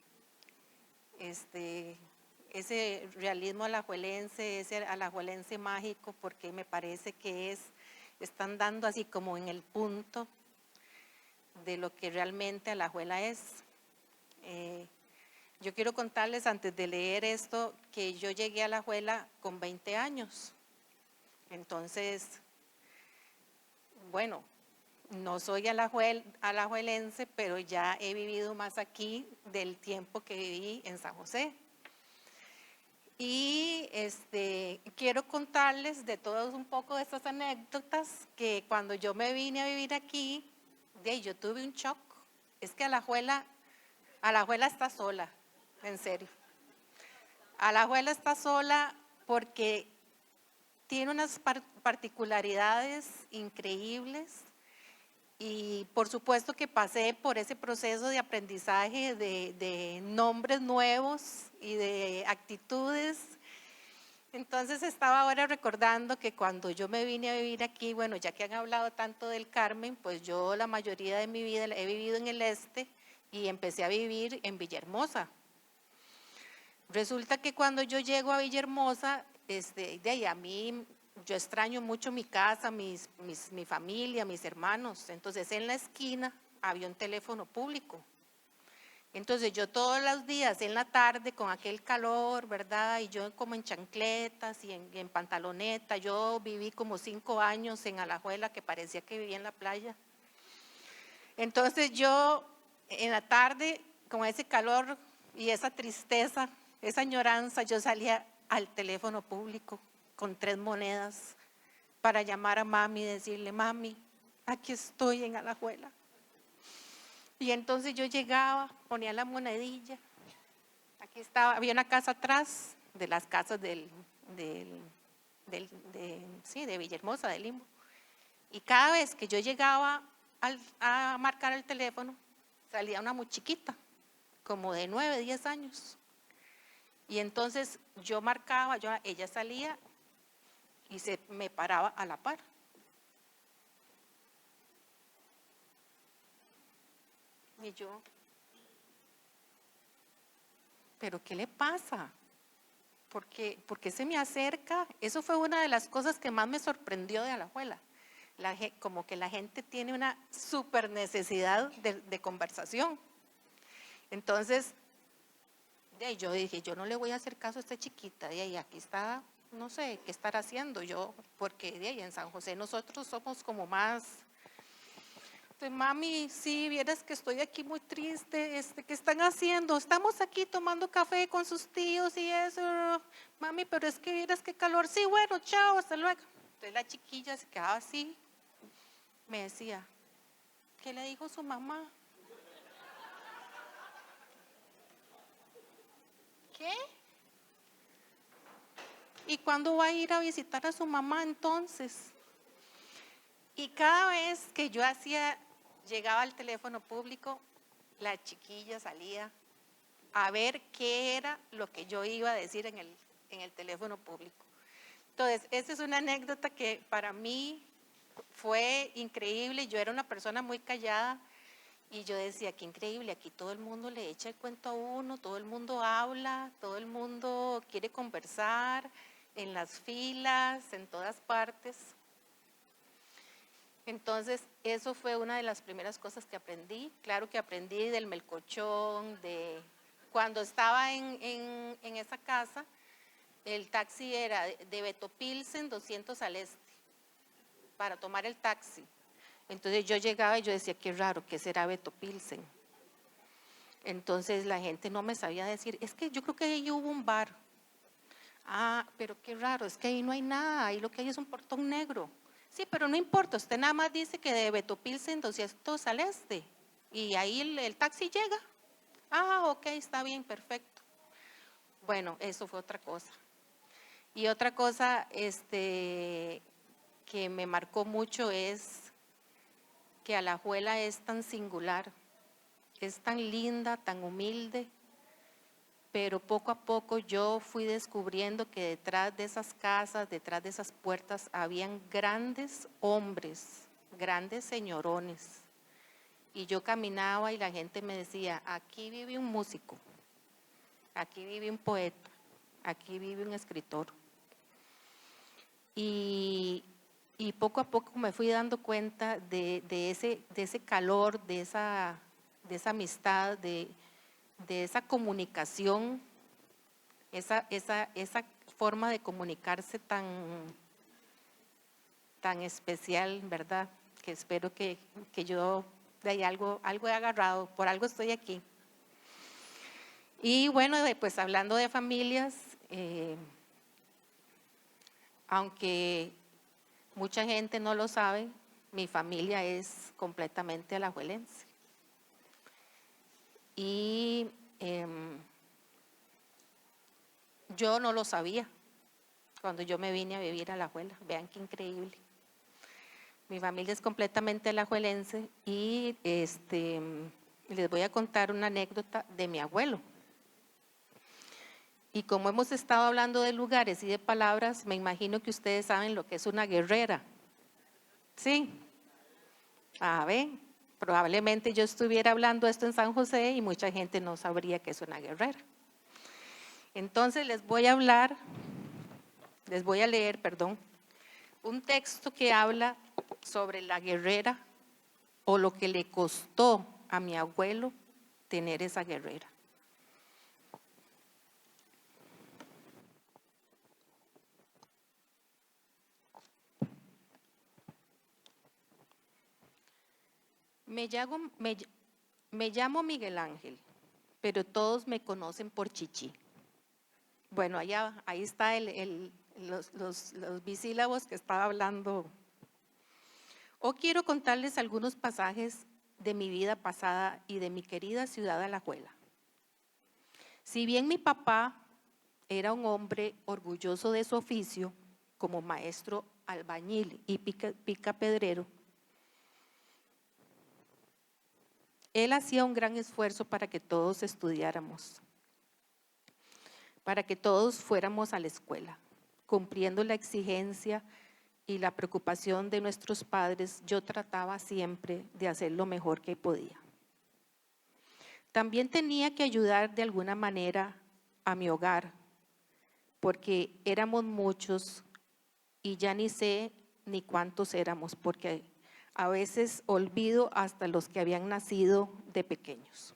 ese realismo alajuelense, ese alajuelense mágico, porque me parece que están dando así como en el punto de lo que realmente Alajuela es. Yo quiero contarles antes de leer esto que yo llegué a Alajuela con 20 años. Entonces, bueno, no soy alajuelense, pero ya he vivido más aquí del tiempo que viví en San José. Y quiero contarles de todos un poco de estas anécdotas que cuando yo me vine a vivir aquí, yo tuve un shock. Es que Alajuela está sola, en serio. Alajuela está sola porque tiene unas particularidades increíbles Y por supuesto que pasé por ese proceso de aprendizaje de nombres nuevos y de actitudes. Entonces estaba ahora recordando que cuando yo me vine a vivir aquí, bueno, ya que han hablado tanto del Carmen, pues yo la mayoría de mi vida he vivido en el este y empecé a vivir en Villahermosa. Resulta que cuando yo llego a Villahermosa, de ahí a mí, yo extraño mucho mi casa, mi familia, mis hermanos. Entonces en la esquina había un teléfono público. Entonces yo todos los días en la tarde con aquel calor, ¿verdad? Y yo como en chancletas y en pantaloneta, yo viví como 5 años en Alajuela que parecía que vivía en la playa. Entonces yo en la tarde con ese calor y esa tristeza, esa añoranza, yo salía al teléfono público con 3 monedas para llamar a mami y decirle, mami, aquí estoy en Alajuela. Y entonces yo llegaba, ponía la monedilla, aquí estaba, había una casa atrás de las casas de Villahermosa, de Limbo. Y cada vez que yo llegaba a marcar el teléfono, salía una muy chiquita, como de 9, 10 años. Y entonces yo marcaba, ella salía y me paraba a la par. Y yo, ¿pero qué le pasa? ¿Por qué se me acerca? Eso fue una de las cosas que más me sorprendió de Alajuela. Como que la gente tiene una súper necesidad de conversación. Entonces, yo dije, yo no le voy a hacer caso a esta chiquita. De ahí aquí está, no sé qué estar haciendo yo, porque de ahí en San José nosotros somos como más. Entonces, mami, sí, vieras que estoy aquí muy triste, ¿qué están haciendo? Estamos aquí tomando café con sus tíos y eso. Mami, pero es que vieras qué calor. Sí, bueno, chao, hasta luego. Entonces la chiquilla se quedaba así, me decía, ¿qué le dijo su mamá? ¿Qué? ¿Y cuándo va a ir a visitar a su mamá entonces? Y cada vez que yo llegaba al teléfono público, la chiquilla salía a ver qué era lo que yo iba a decir en el teléfono público. Entonces, esa es una anécdota que para mí fue increíble. Yo era una persona muy callada y yo decía, qué increíble, aquí todo el mundo le echa el cuento a uno, todo el mundo habla, todo el mundo quiere conversar, en las filas, en todas partes. Entonces, eso fue una de las primeras cosas que aprendí. Claro que aprendí del melcochón, cuando estaba en esa casa, el taxi era de Beto Pilsen, 200 al este, para tomar el taxi. Entonces yo llegaba y yo decía, qué raro, ¿qué será Beto Pilsen? Entonces la gente no me sabía decir, es que yo creo que ahí hubo un bar. Ah, pero qué raro, es que ahí no hay nada, ahí lo que hay es un portón negro. Sí, pero no importa, usted nada más dice que de Beto Pilsen 200 al este y ahí el taxi llega. Ah, ok, está bien, perfecto. Bueno, eso fue otra cosa. Y otra cosa que me marcó mucho es que Alajuela es tan singular, es tan linda, tan humilde, pero poco a poco yo fui descubriendo que detrás de esas casas, detrás de esas puertas, habían grandes hombres, grandes señorones. Y yo caminaba y la gente me decía, aquí vive un músico, aquí vive un poeta, aquí vive un escritor. Y poco a poco me fui dando cuenta de ese calor, de esa amistad, de esa comunicación, esa forma de comunicarse tan especial, ¿verdad? Que espero que yo de ahí algo he agarrado, por algo estoy aquí. Y bueno, pues hablando de familias, aunque mucha gente no lo sabe, mi familia es completamente alajuelense. Y yo no lo sabía cuando yo me vine a vivir a Alajuela. Vean qué increíble. Mi familia es completamente alajuelense y les voy a contar una anécdota de mi abuelo. Y como hemos estado hablando de lugares y de palabras, me imagino que ustedes saben lo que es una guerrera. ¿Sí? A ver, probablemente yo estuviera hablando esto en San José y mucha gente no sabría que es una guerrera. Entonces les voy a leer, un texto que habla sobre la guerrera o lo que le costó a mi abuelo tener esa guerrera. Me llamo Miguel Ángel, pero todos me conocen por Chichi. Bueno, ahí está los bisílabos que estaba hablando. Hoy quiero contarles algunos pasajes de mi vida pasada y de mi querida ciudad Alajuela. Si bien mi papá era un hombre orgulloso de su oficio como maestro albañil y picapedrero, él hacía un gran esfuerzo para que todos estudiáramos, para que todos fuéramos a la escuela, cumpliendo la exigencia y la preocupación de nuestros padres. Yo trataba siempre de hacer lo mejor que podía. También tenía que ayudar de alguna manera a mi hogar, porque éramos muchos y ya ni sé ni cuántos éramos, porque a veces olvido hasta los que habían nacido de pequeños.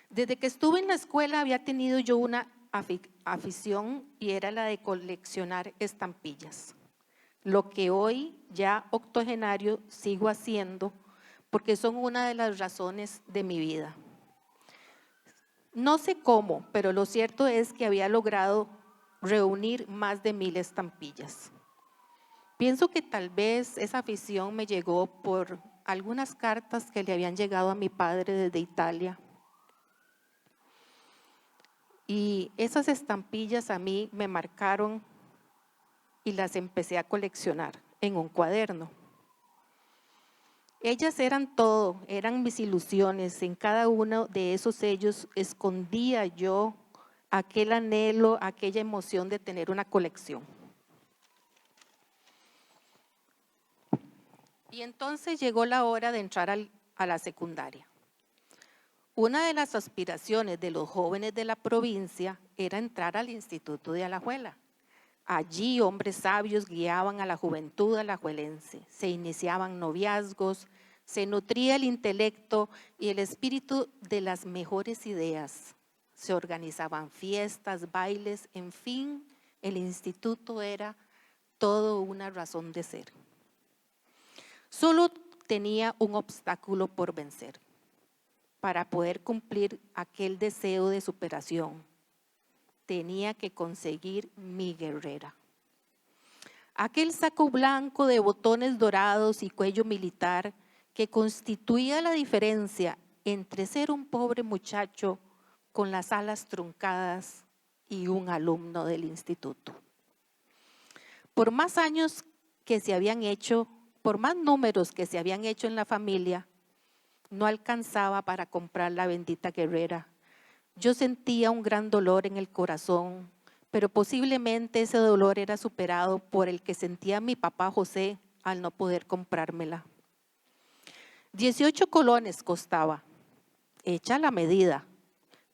Desde que estuve en la escuela había tenido yo una afición y era la de coleccionar estampillas. Lo que hoy, ya octogenario, sigo haciendo porque son una de las razones de mi vida. No sé cómo, pero lo cierto es que había logrado reunir más de 1000 estampillas. Pienso que tal vez esa afición me llegó por algunas cartas que le habían llegado a mi padre desde Italia. Y esas estampillas a mí me marcaron y las empecé a coleccionar en un cuaderno. Ellas eran todo, eran mis ilusiones. En cada uno de esos sellos escondía yo aquel anhelo, aquella emoción de tener una colección. Y entonces llegó la hora de entrar a la secundaria. Una de las aspiraciones de los jóvenes de la provincia era entrar al Instituto de Alajuela. Allí hombres sabios guiaban a la juventud alajuelense, se iniciaban noviazgos, se nutría el intelecto y el espíritu de las mejores ideas. Se organizaban fiestas, bailes, en fin, el instituto era todo una razón de ser. Solo tenía un obstáculo por vencer para poder cumplir aquel deseo de superación. Tenía que conseguir mi guerrera. Aquel saco blanco de botones dorados y cuello militar que constituía la diferencia entre ser un pobre muchacho con las alas truncadas y un alumno del instituto. Por más años que se habían hecho, por más números que se habían hecho en la familia, no alcanzaba para comprar la bendita guerrera. Yo sentía un gran dolor en el corazón, pero posiblemente ese dolor era superado por el que sentía mi papá José al no poder comprármela. 18 colones costaba, hecha la medida.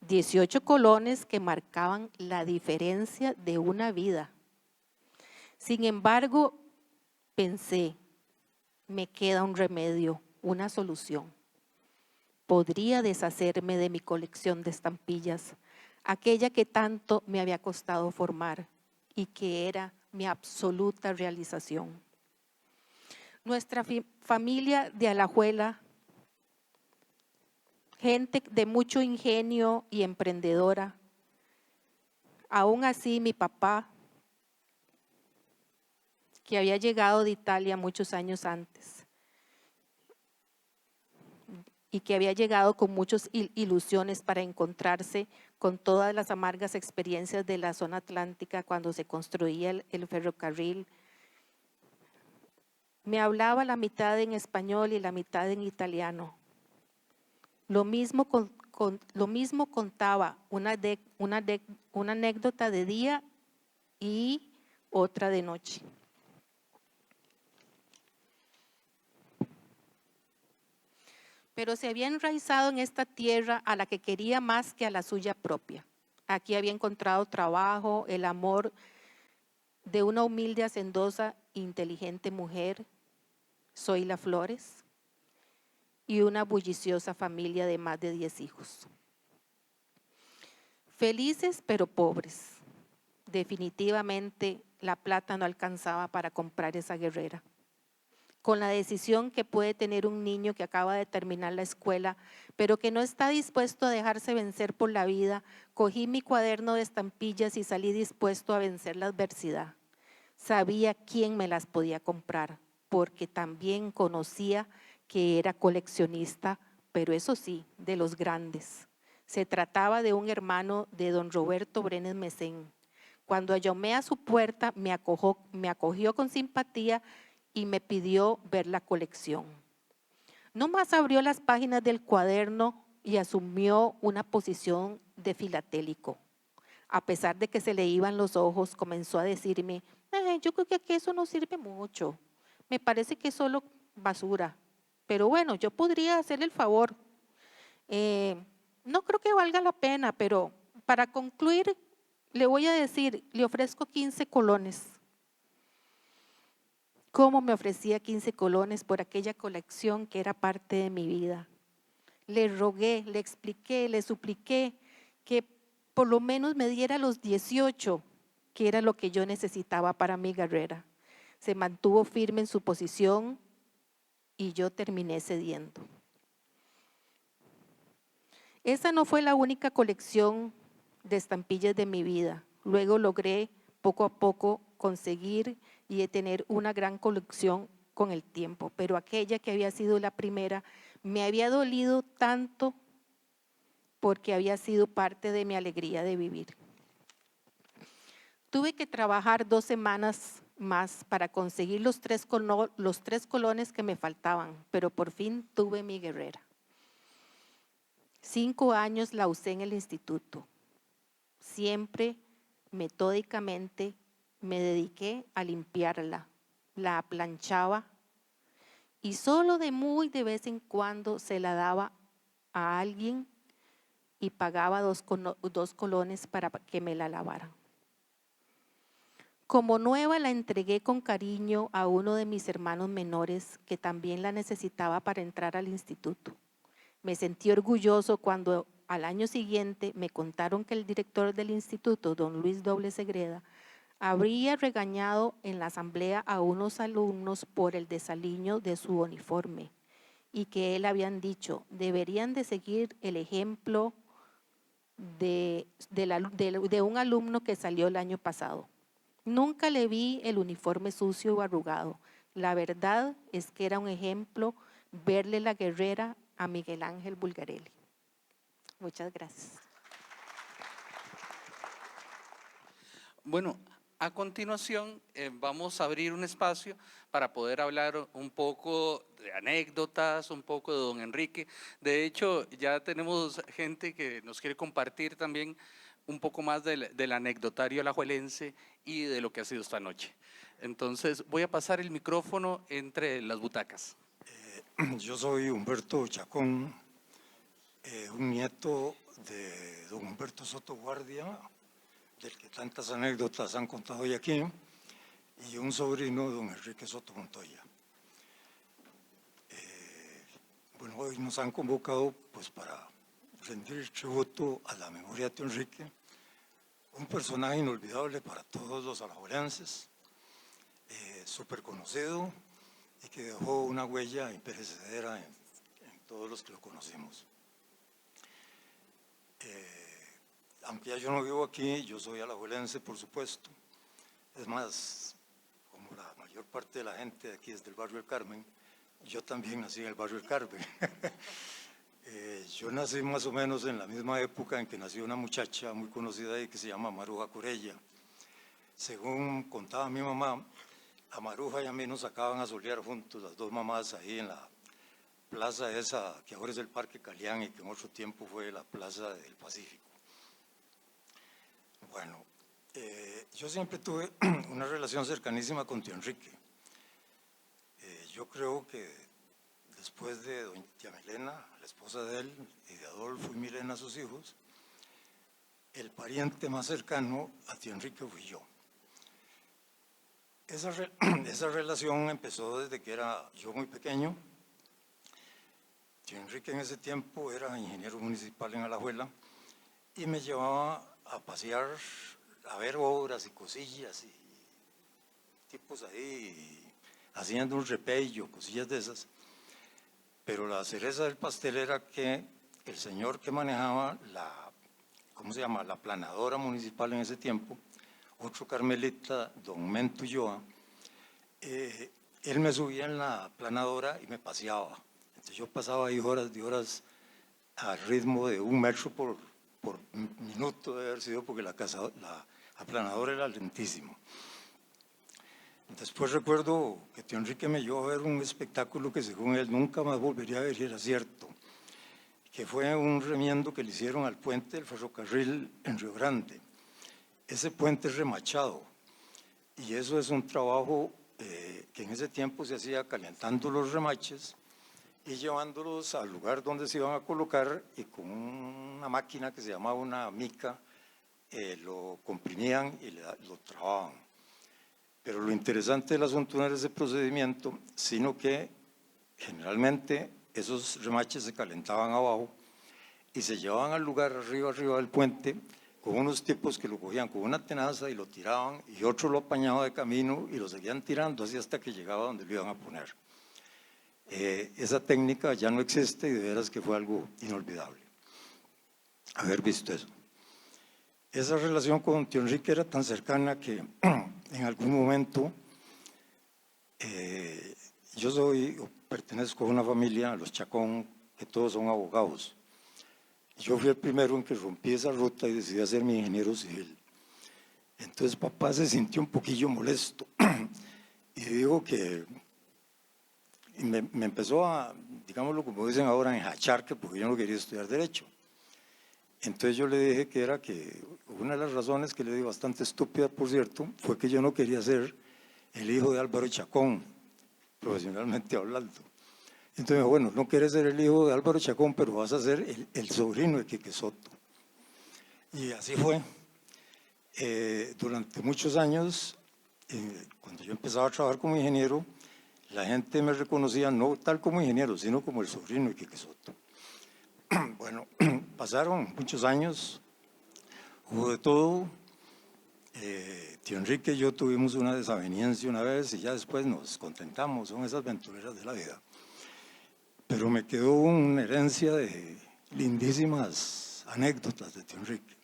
18 colones que marcaban la diferencia de una vida. Sin embargo, pensé, me queda un remedio, una solución. Podría deshacerme de mi colección de estampillas, aquella que tanto me había costado formar y que era mi absoluta realización. Nuestra familia de Alajuela, gente de mucho ingenio y emprendedora. Aún así, mi papá, que había llegado de Italia muchos años antes y que había llegado con muchas ilusiones para encontrarse con todas las amargas experiencias de la zona atlántica cuando se construía el ferrocarril. Me hablaba la mitad en español y la mitad en italiano. Lo mismo, lo mismo contaba una anécdota de día y otra de noche. Pero se había enraizado en esta tierra a la que quería más que a la suya propia. Aquí había encontrado trabajo, el amor de una humilde, hacendosa, inteligente mujer, Zoila Flores, y una bulliciosa familia de más de 10 hijos. Felices pero pobres. Definitivamente la plata no alcanzaba para comprar esa guerrera. Con la decisión que puede tener un niño que acaba de terminar la escuela, pero que no está dispuesto a dejarse vencer por la vida, cogí mi cuaderno de estampillas y salí dispuesto a vencer la adversidad. Sabía quién me las podía comprar, porque también conocía que era coleccionista, pero eso sí, de los grandes. Se trataba de un hermano de don Roberto Brenes Mesén. Cuando llamé a su puerta, me acogió con simpatía y me pidió ver la colección. No más abrió las páginas del cuaderno y asumió una posición de filatélico. A pesar de que se le iban los ojos, comenzó a decirme, yo creo que aquí eso no sirve mucho. Me parece que es solo basura. Pero bueno, yo podría hacerle el favor. No creo que valga la pena, pero para concluir, le voy a decir, le ofrezco 15 colones. ¿Cómo me ofrecía 15 colones por aquella colección que era parte de mi vida? Le rogué, le expliqué, le supliqué que por lo menos me diera los 18, que era lo que yo necesitaba para mi carrera. Se mantuvo firme en su posición y yo terminé cediendo. Esa no fue la única colección de estampillas de mi vida. Luego logré poco a poco conseguir y tener una gran colección con el tiempo, pero aquella que había sido la primera me había dolido tanto porque había sido parte de mi alegría de vivir. Tuve que trabajar 2 semanas más para conseguir los 3 colones que me faltaban, pero por fin tuve mi guerrera. 5 años la usé en el instituto. Siempre, metódicamente, me dediqué a limpiarla, la planchaba y solo de muy de vez en cuando se la daba a alguien y pagaba 2 colones para que me la lavaran. Como nueva la entregué con cariño a uno de mis hermanos menores que también la necesitaba para entrar al instituto. Me sentí orgulloso cuando al año siguiente me contaron que el director del instituto, don Luis Doble Segreda, habría regañado en la asamblea a unos alumnos por el desaliño de su uniforme y que él habían dicho, deberían de seguir el ejemplo de un alumno que salió el año pasado. Nunca le vi el uniforme sucio o arrugado. La verdad es que era un ejemplo verle la guerrera a Miguel Ángel Bulgarelli. Muchas gracias. Bueno, a continuación vamos a abrir un espacio para poder hablar un poco de anécdotas, un poco de don Enrique. De hecho, ya tenemos gente que nos quiere compartir también un poco más del anecdotario alajuelense y de lo que ha sido esta noche. Entonces, voy a pasar el micrófono entre las butacas. Yo soy Humberto Chacón, un nieto de don Humberto Soto Guardia, del que tantas anécdotas han contado hoy aquí, y un sobrino de don Enrique Soto Montoya. Bueno, hoy nos han convocado pues para rendir tributo a la memoria de tío Enrique, un personaje inolvidable para todos los alajuelenses, súper conocido y que dejó una huella imperecedera en todos los que lo conocimos. Aunque ya yo no vivo aquí, yo soy alajuelense, por supuesto. Es más, como la mayor parte de la gente de aquí es del barrio El Carmen, yo también nací en el barrio El Carmen. Yo nací más o menos en la misma época en que nació una muchacha muy conocida ahí que se llama Maruja Corella. Según contaba mi mamá, a Maruja y a mí nos sacaban a solear juntos, las dos mamás, ahí en la plaza esa que ahora es el Parque Calián y que en otro tiempo fue la Plaza del Pacífico. Bueno, yo siempre tuve una relación cercanísima con tío Enrique. Yo creo que después de doña Milena, la esposa de él, y de Adolfo y Milena, sus hijos, el pariente más cercano a tío Enrique fui yo. Esa relación empezó desde que era yo muy pequeño. Tío Enrique en ese tiempo era ingeniero municipal en Alajuela y me llevaba a pasear, a ver obras y cosillas y tipos ahí haciendo un repello, cosillas de esas. Pero la cereza del pastel era que el señor que manejaba la, ¿cómo se llama?, la planadora municipal en ese tiempo, otro carmelita, don Mento Ulloa, él me subía en la planadora y me paseaba. Entonces yo pasaba ahí horas de horas al ritmo de 1 metro por minuto, de haber sido, porque la aplanadora era lentísimo. Después recuerdo que tío Enrique me llevó a ver un espectáculo que según él nunca más volvería a ver, y era cierto, que fue un remiendo que le hicieron al puente del ferrocarril en Río Grande. Ese puente es remachado y eso es un trabajo que en ese tiempo se hacía calentando los remaches y llevándolos al lugar donde se iban a colocar, y con una máquina que se llamaba una mica lo comprimían y lo trababan. Pero lo interesante del asunto no era ese procedimiento, sino que generalmente esos remaches se calentaban abajo y se llevaban al lugar arriba del puente con unos tipos que lo cogían con una tenaza y lo tiraban, y otro lo apañaba de camino y lo seguían tirando así hasta que llegaba donde lo iban a poner. Esa técnica ya no existe y de veras que fue algo inolvidable haber visto eso. Esa relación con tío Enrique era tan cercana que en algún momento yo pertenezco a una familia, los Chacón, que todos son abogados. Yo fui el primero en que rompí esa ruta y decidí hacer mi ingeniero civil. Entonces papá se sintió un poquillo molesto y dijo que me empezó a, digámoslo como dicen ahora, a enjachar, que porque yo no quería estudiar Derecho. Entonces yo le dije que era que una de las razones, que le di bastante estúpida, por cierto, fue que yo no quería ser el hijo de Álvaro Chacón, profesionalmente hablando. Entonces me dijo, bueno, no quieres ser el hijo de Álvaro Chacón, pero vas a ser el sobrino de Quique Soto. Y así fue. Durante muchos años, cuando yo empezaba a trabajar como ingeniero, la gente me reconocía no tal como ingeniero, sino como el sobrino de Quique Soto. Bueno, pasaron muchos años, hubo de todo. Tío Enrique y yo tuvimos una desaveniencia una vez y ya después nos contentamos, son esas aventureras de la vida. Pero me quedó una herencia de lindísimas anécdotas de tío Enrique.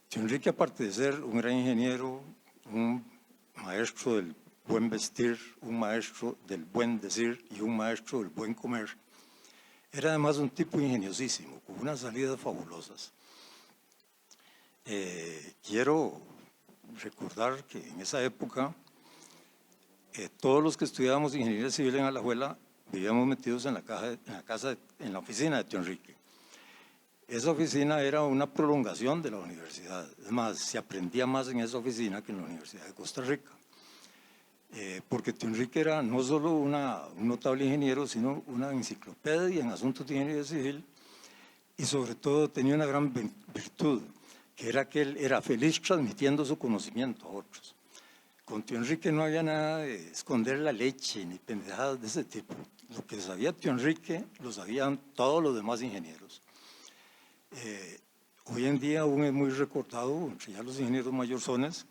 Tío Enrique, aparte de ser un gran ingeniero, un maestro del buen vestir, un maestro del buen decir y un maestro del buen comer, era además un tipo ingeniosísimo, con unas salidas fabulosas. Quiero recordar que en esa época todos los que estudiábamos ingeniería civil en Alajuela vivíamos metidos en la oficina de tío Enrique. Esa oficina era una prolongación de la universidad. Es más, se aprendía más en esa oficina que en la Universidad de Costa Rica. Porque tío Enrique era no solo un notable ingeniero, sino una enciclopedia en asuntos de ingeniería civil, y sobre todo tenía una gran virtud, que era que él era feliz transmitiendo su conocimiento a otros. Con tío Enrique no había nada de esconder la leche ni pendejadas de ese tipo. Lo que sabía tío Enrique lo sabían todos los demás ingenieros. Hoy en día aún es muy recordado entre ya los ingenieros mayorzones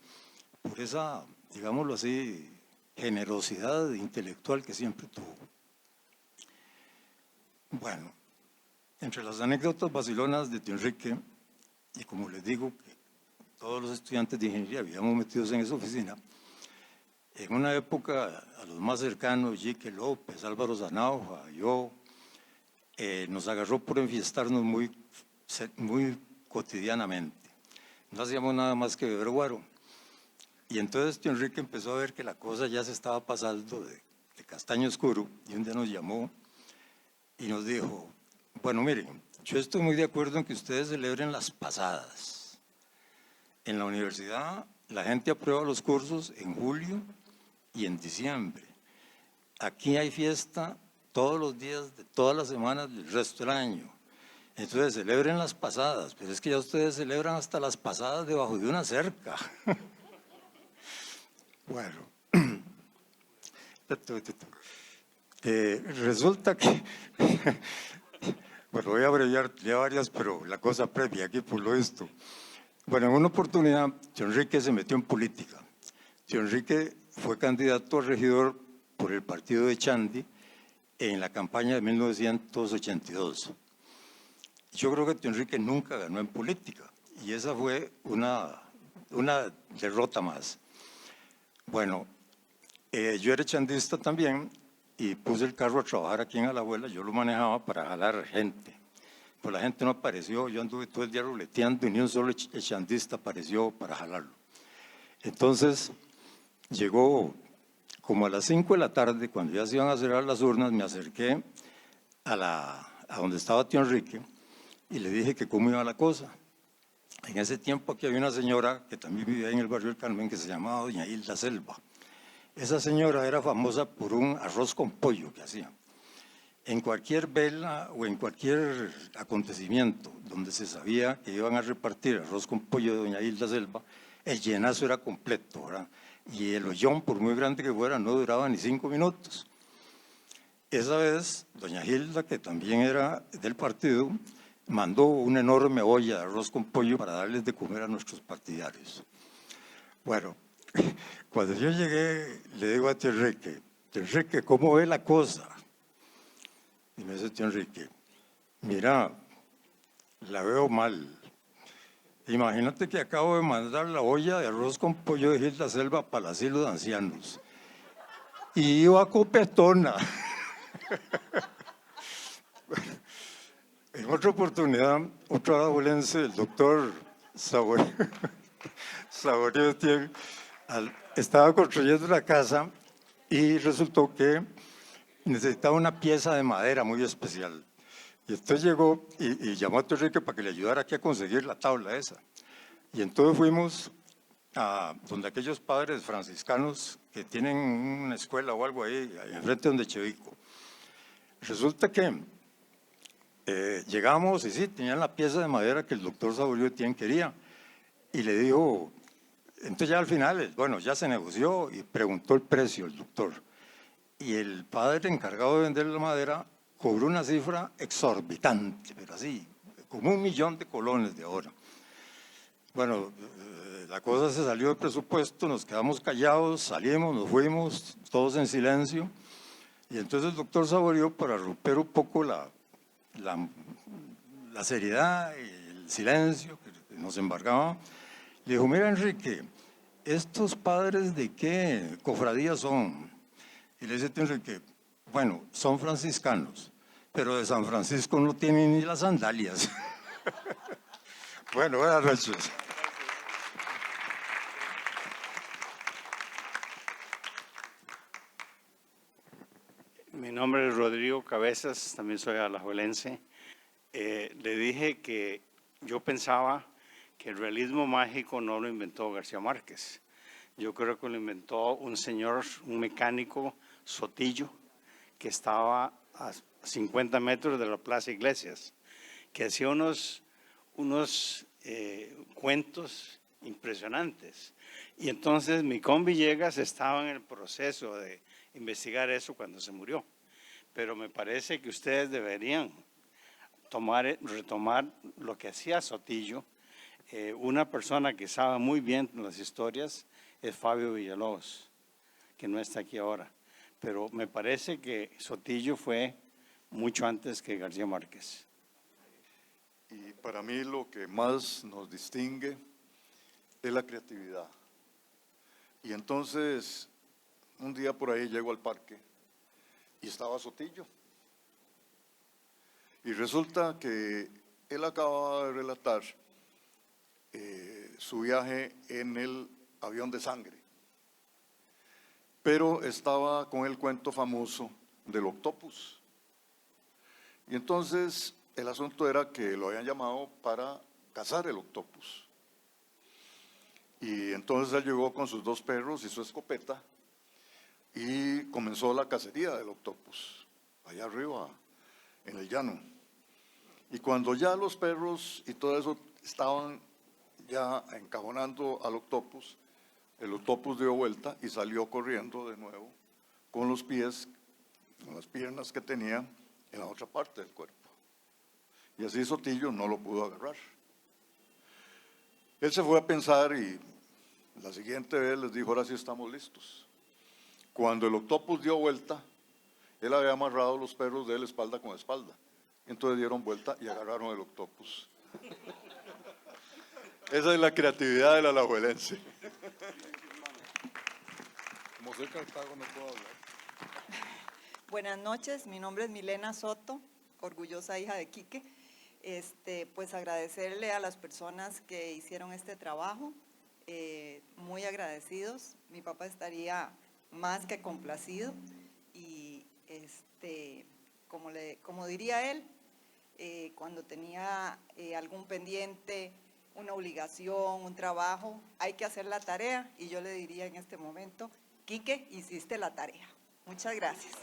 por esa, digámoslo así, generosidad intelectual que siempre tuvo. Bueno, entre las anécdotas vacilonas de tío Enrique, y como les digo, que todos los estudiantes de ingeniería vivíamos metidos en esa oficina, en una época a los más cercanos, Jique López, Álvaro Zanauja, yo, nos agarró por enfiestarnos muy cotidianamente. No hacíamos nada más que beber guaro. Y entonces tío Enrique empezó a ver que la cosa ya se estaba pasando de castaño oscuro y un día nos llamó y nos dijo, bueno, miren, yo estoy muy de acuerdo en que ustedes celebren las pasadas. En la universidad la gente aprueba los cursos en julio y en diciembre. Aquí hay fiesta todos los días de todas las semanas del resto del año. Entonces celebren las pasadas, pero es que ya ustedes celebran hasta las pasadas debajo de una cerca. Bueno, resulta que, bueno, voy a abreviar ya varias, pero la cosa previa aquí por lo esto. Bueno, en una oportunidad, tío Enrique se metió en política. Tío Enrique fue candidato a regidor por el partido de Chandi en la campaña de 1982. Yo creo que tío Enrique nunca ganó en política y esa fue una derrota más. Bueno, yo era chandista también y puse el carro a trabajar aquí en Alajuela, yo lo manejaba para jalar gente. Pues la gente no apareció, yo anduve todo el día ruleteando y ni un solo chandista apareció para jalarlo. Entonces, llegó como a las 5 de la tarde, cuando ya se iban a cerrar las urnas, me acerqué a donde estaba tío Enrique y le dije que cómo iba la cosa. En ese tiempo aquí había una señora que también vivía en el barrio del Carmen que se llamaba doña Hilda Selva. Esa señora era famosa por un arroz con pollo que hacía. En cualquier vela o en cualquier acontecimiento donde se sabía que iban a repartir arroz con pollo de doña Hilda Selva, el llenazo era completo, ¿verdad? Y el ollón, por muy grande que fuera, no duraba ni 5 minutos. Esa vez, doña Hilda, que también era del partido, mandó una enorme olla de arroz con pollo para darles de comer a nuestros partidarios. Bueno, cuando yo llegué, le digo a tío Enrique, ¿cómo ve la cosa? Y me dice tío Enrique, mira, la veo mal. Imagínate que acabo de mandar la olla de arroz con pollo de Hilda Selva para el asilo de ancianos. Y iba copetona. En otra oportunidad, otro alajuelense, el doctor Saborío Tiel, estaba construyendo una casa y resultó que necesitaba una pieza de madera muy especial. Y entonces llegó y llamó a tío Enrique para que le ayudara aquí a conseguir la tabla esa. Y entonces fuimos a donde aquellos padres franciscanos que tienen una escuela o algo ahí enfrente donde Chevico. Resulta que llegamos y sí, tenían la pieza de madera que el doctor Saborío Tiel quería. Y le dijo, entonces ya al final, bueno, ya se negoció y preguntó el precio el doctor. Y el padre encargado de vender la madera cobró una cifra exorbitante, pero así, como 1 millón de colones de oro. Bueno, la cosa se salió del presupuesto, nos quedamos callados, salimos, nos fuimos, todos en silencio. Y entonces el doctor Saborío, para romper un poco la seriedad y el silencio que nos embargaba, le dijo, mira Enrique, ¿estos padres de qué cofradía son? Y le dice tío Enrique, bueno, son franciscanos, pero de San Francisco no tienen ni las sandalias. Bueno, buenas noches. Mi nombre es Rodrigo Cabezas, también soy alajuelense. Le dije que yo pensaba que el realismo mágico no lo inventó García Márquez. Yo creo que lo inventó un señor, un mecánico, Sotillo, que estaba a 50 metros de la Plaza Iglesias, que hacía unos cuentos impresionantes. Y entonces Micón Villegas estaba en el proceso de investigar eso cuando se murió. Pero me parece que ustedes deberían retomar lo que hacía Sotillo. Una persona que sabe muy bien las historias es Fabio Villalobos, que no está aquí ahora. Pero me parece que Sotillo fue mucho antes que García Márquez. Y para mí lo que más nos distingue es la creatividad. Y entonces, un día por ahí llego al parque y estaba Sotillo. Y resulta que él acababa de relatar su viaje en el avión de sangre. Pero estaba con el cuento famoso del octopus. Y entonces el asunto era que lo habían llamado para cazar el octopus. Y entonces él llegó con sus 2 perros y su escopeta y comenzó la cacería del octopus, allá arriba, en el llano. Y cuando ya los perros y todo eso estaban ya encajonando al octopus, el octopus dio vuelta y salió corriendo de nuevo con los pies, con las piernas que tenía en la otra parte del cuerpo. Y así Sotillo no lo pudo agarrar. Él se fue a pensar y la siguiente vez les dijo, ahora sí estamos listos. Cuando el octopus dio vuelta, él había amarrado los perros de él espalda con espalda. Entonces dieron vuelta y agarraron el octopus. Esa es la creatividad del alajuelense. Como soy Cartago no puedo hablar. Buenas noches, mi nombre es Milena Soto, orgullosa hija de Quique. Pues agradecerle a las personas que hicieron este trabajo, muy agradecidos. Mi papá estaría más que complacido y como diría él, cuando tenía algún pendiente, una obligación, un trabajo, hay que hacer la tarea y yo le diría en este momento, Quique, hiciste la tarea. Muchas gracias.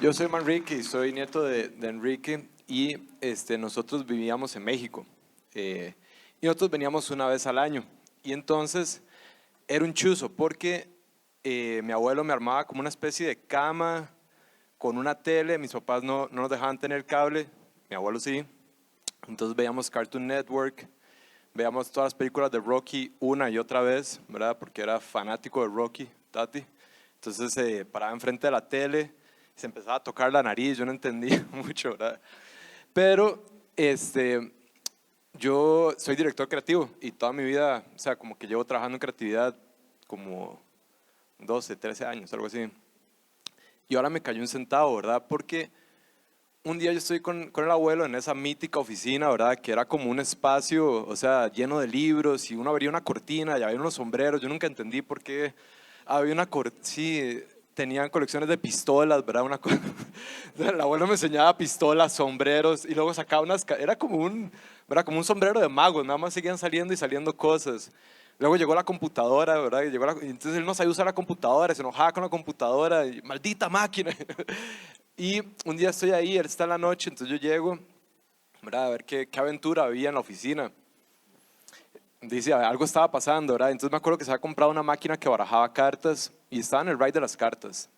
Yo soy Manrique y soy nieto de Enrique y nosotros vivíamos en México y nosotros veníamos una vez al año y entonces era un chuzo porque mi abuelo me armaba como una especie de cama con una tele, mis papás no nos dejaban tener cable, mi abuelo sí, entonces veíamos Cartoon Network, veíamos todas las películas de Rocky una y otra vez, ¿verdad? Porque era fanático de Rocky, Tati, entonces se paraba enfrente de la tele, se empezaba a tocar la nariz, yo no entendía mucho, ¿verdad? Pero yo soy director creativo y toda mi vida, o sea, como que llevo trabajando en creatividad como 12, 13 años, algo así. Y ahora me cayó un centavo, ¿verdad? Porque un día yo estoy con el abuelo en esa mítica oficina, ¿verdad? Que era como un espacio, o sea, lleno de libros y uno abría una cortina y había unos sombreros. Yo nunca entendí por qué había una cortina, sí, tenían colecciones de pistolas, ¿verdad? El abuelo me enseñaba pistolas, sombreros y luego sacaba era como ¿verdad? Como un sombrero de magos, nada más seguían saliendo y saliendo cosas. Luego llegó la computadora, ¿verdad? Y entonces él no sabía usar la computadora, se enojaba con la computadora, y, maldita máquina. Y un día estoy ahí, él está en la noche, entonces yo llego, ¿verdad? A ver qué aventura había en la oficina. Dice, algo estaba pasando, ¿verdad? Entonces me acuerdo que se había comprado una máquina que barajaba cartas y estaba en el ride de las cartas.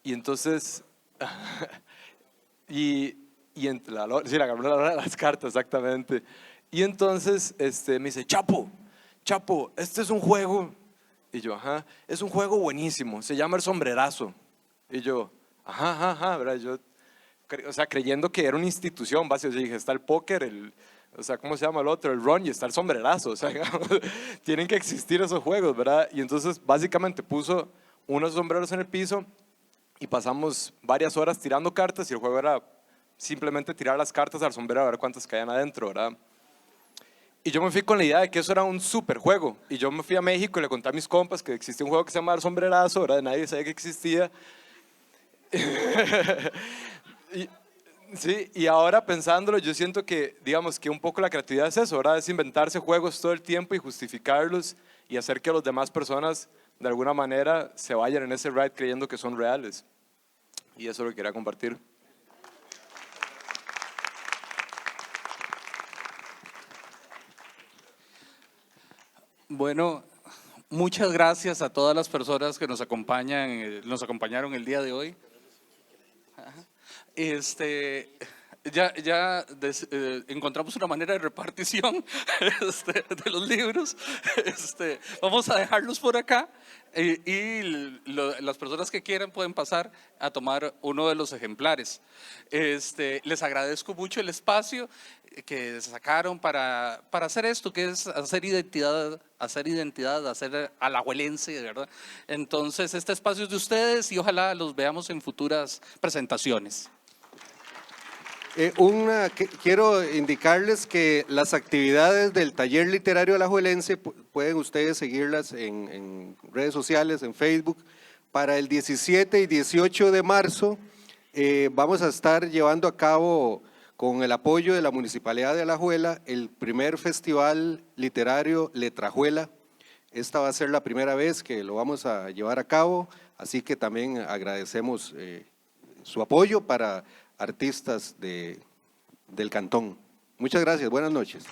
Y entonces, sí, la hora de las cartas, exactamente. Y entonces me dice, Chapo, este es un juego. Y yo, ajá, es un juego buenísimo, se llama El Sombrerazo. Y yo, ajá, ¿verdad? Yo, o sea, creyendo que era una institución, básicamente, yo dije, está el póker, o sea, ¿cómo se llama el otro? El ron y está el sombrerazo, o sea, digamos, tienen que existir esos juegos, ¿verdad? Y entonces básicamente puso unos sombreros en el piso y pasamos varias horas tirando cartas y el juego era simplemente tirar las cartas al sombrero a ver cuántas caían adentro, ¿verdad? Y yo me fui con la idea de que eso era un super juego y yo me fui a México y le conté a mis compas que existía un juego que se llama El Sombrerazo, ¿verdad? Nadie sabía que existía. Sí, y ahora pensándolo, yo siento que, digamos, que un poco la creatividad es eso, ¿verdad? Es inventarse juegos todo el tiempo y justificarlos y hacer que las demás personas, de alguna manera, se vayan en ese ride creyendo que son reales. Y eso es lo que quería compartir. Bueno, muchas gracias a todas las personas que nos acompañaron el día de hoy. Encontramos una manera de repartición de los libros. Vamos a dejarlos por acá las personas que quieran pueden pasar a tomar uno de los ejemplares. Les agradezco mucho el espacio que sacaron para hacer esto, que es hacer identidad, hacer alajuelense, ¿verdad? Entonces, este espacio es de ustedes y ojalá los veamos en futuras presentaciones. Quiero indicarles que las actividades del Taller Literario Alajuelense pueden ustedes seguirlas en redes sociales, en Facebook. Para el 17 y 18 de marzo vamos a estar llevando a cabo, con el apoyo de la Municipalidad de Alajuela, el primer festival literario Letrajuela. Esta va a ser la primera vez que lo vamos a llevar a cabo, así que también agradecemos su apoyo para artistas del cantón. Muchas gracias, buenas noches.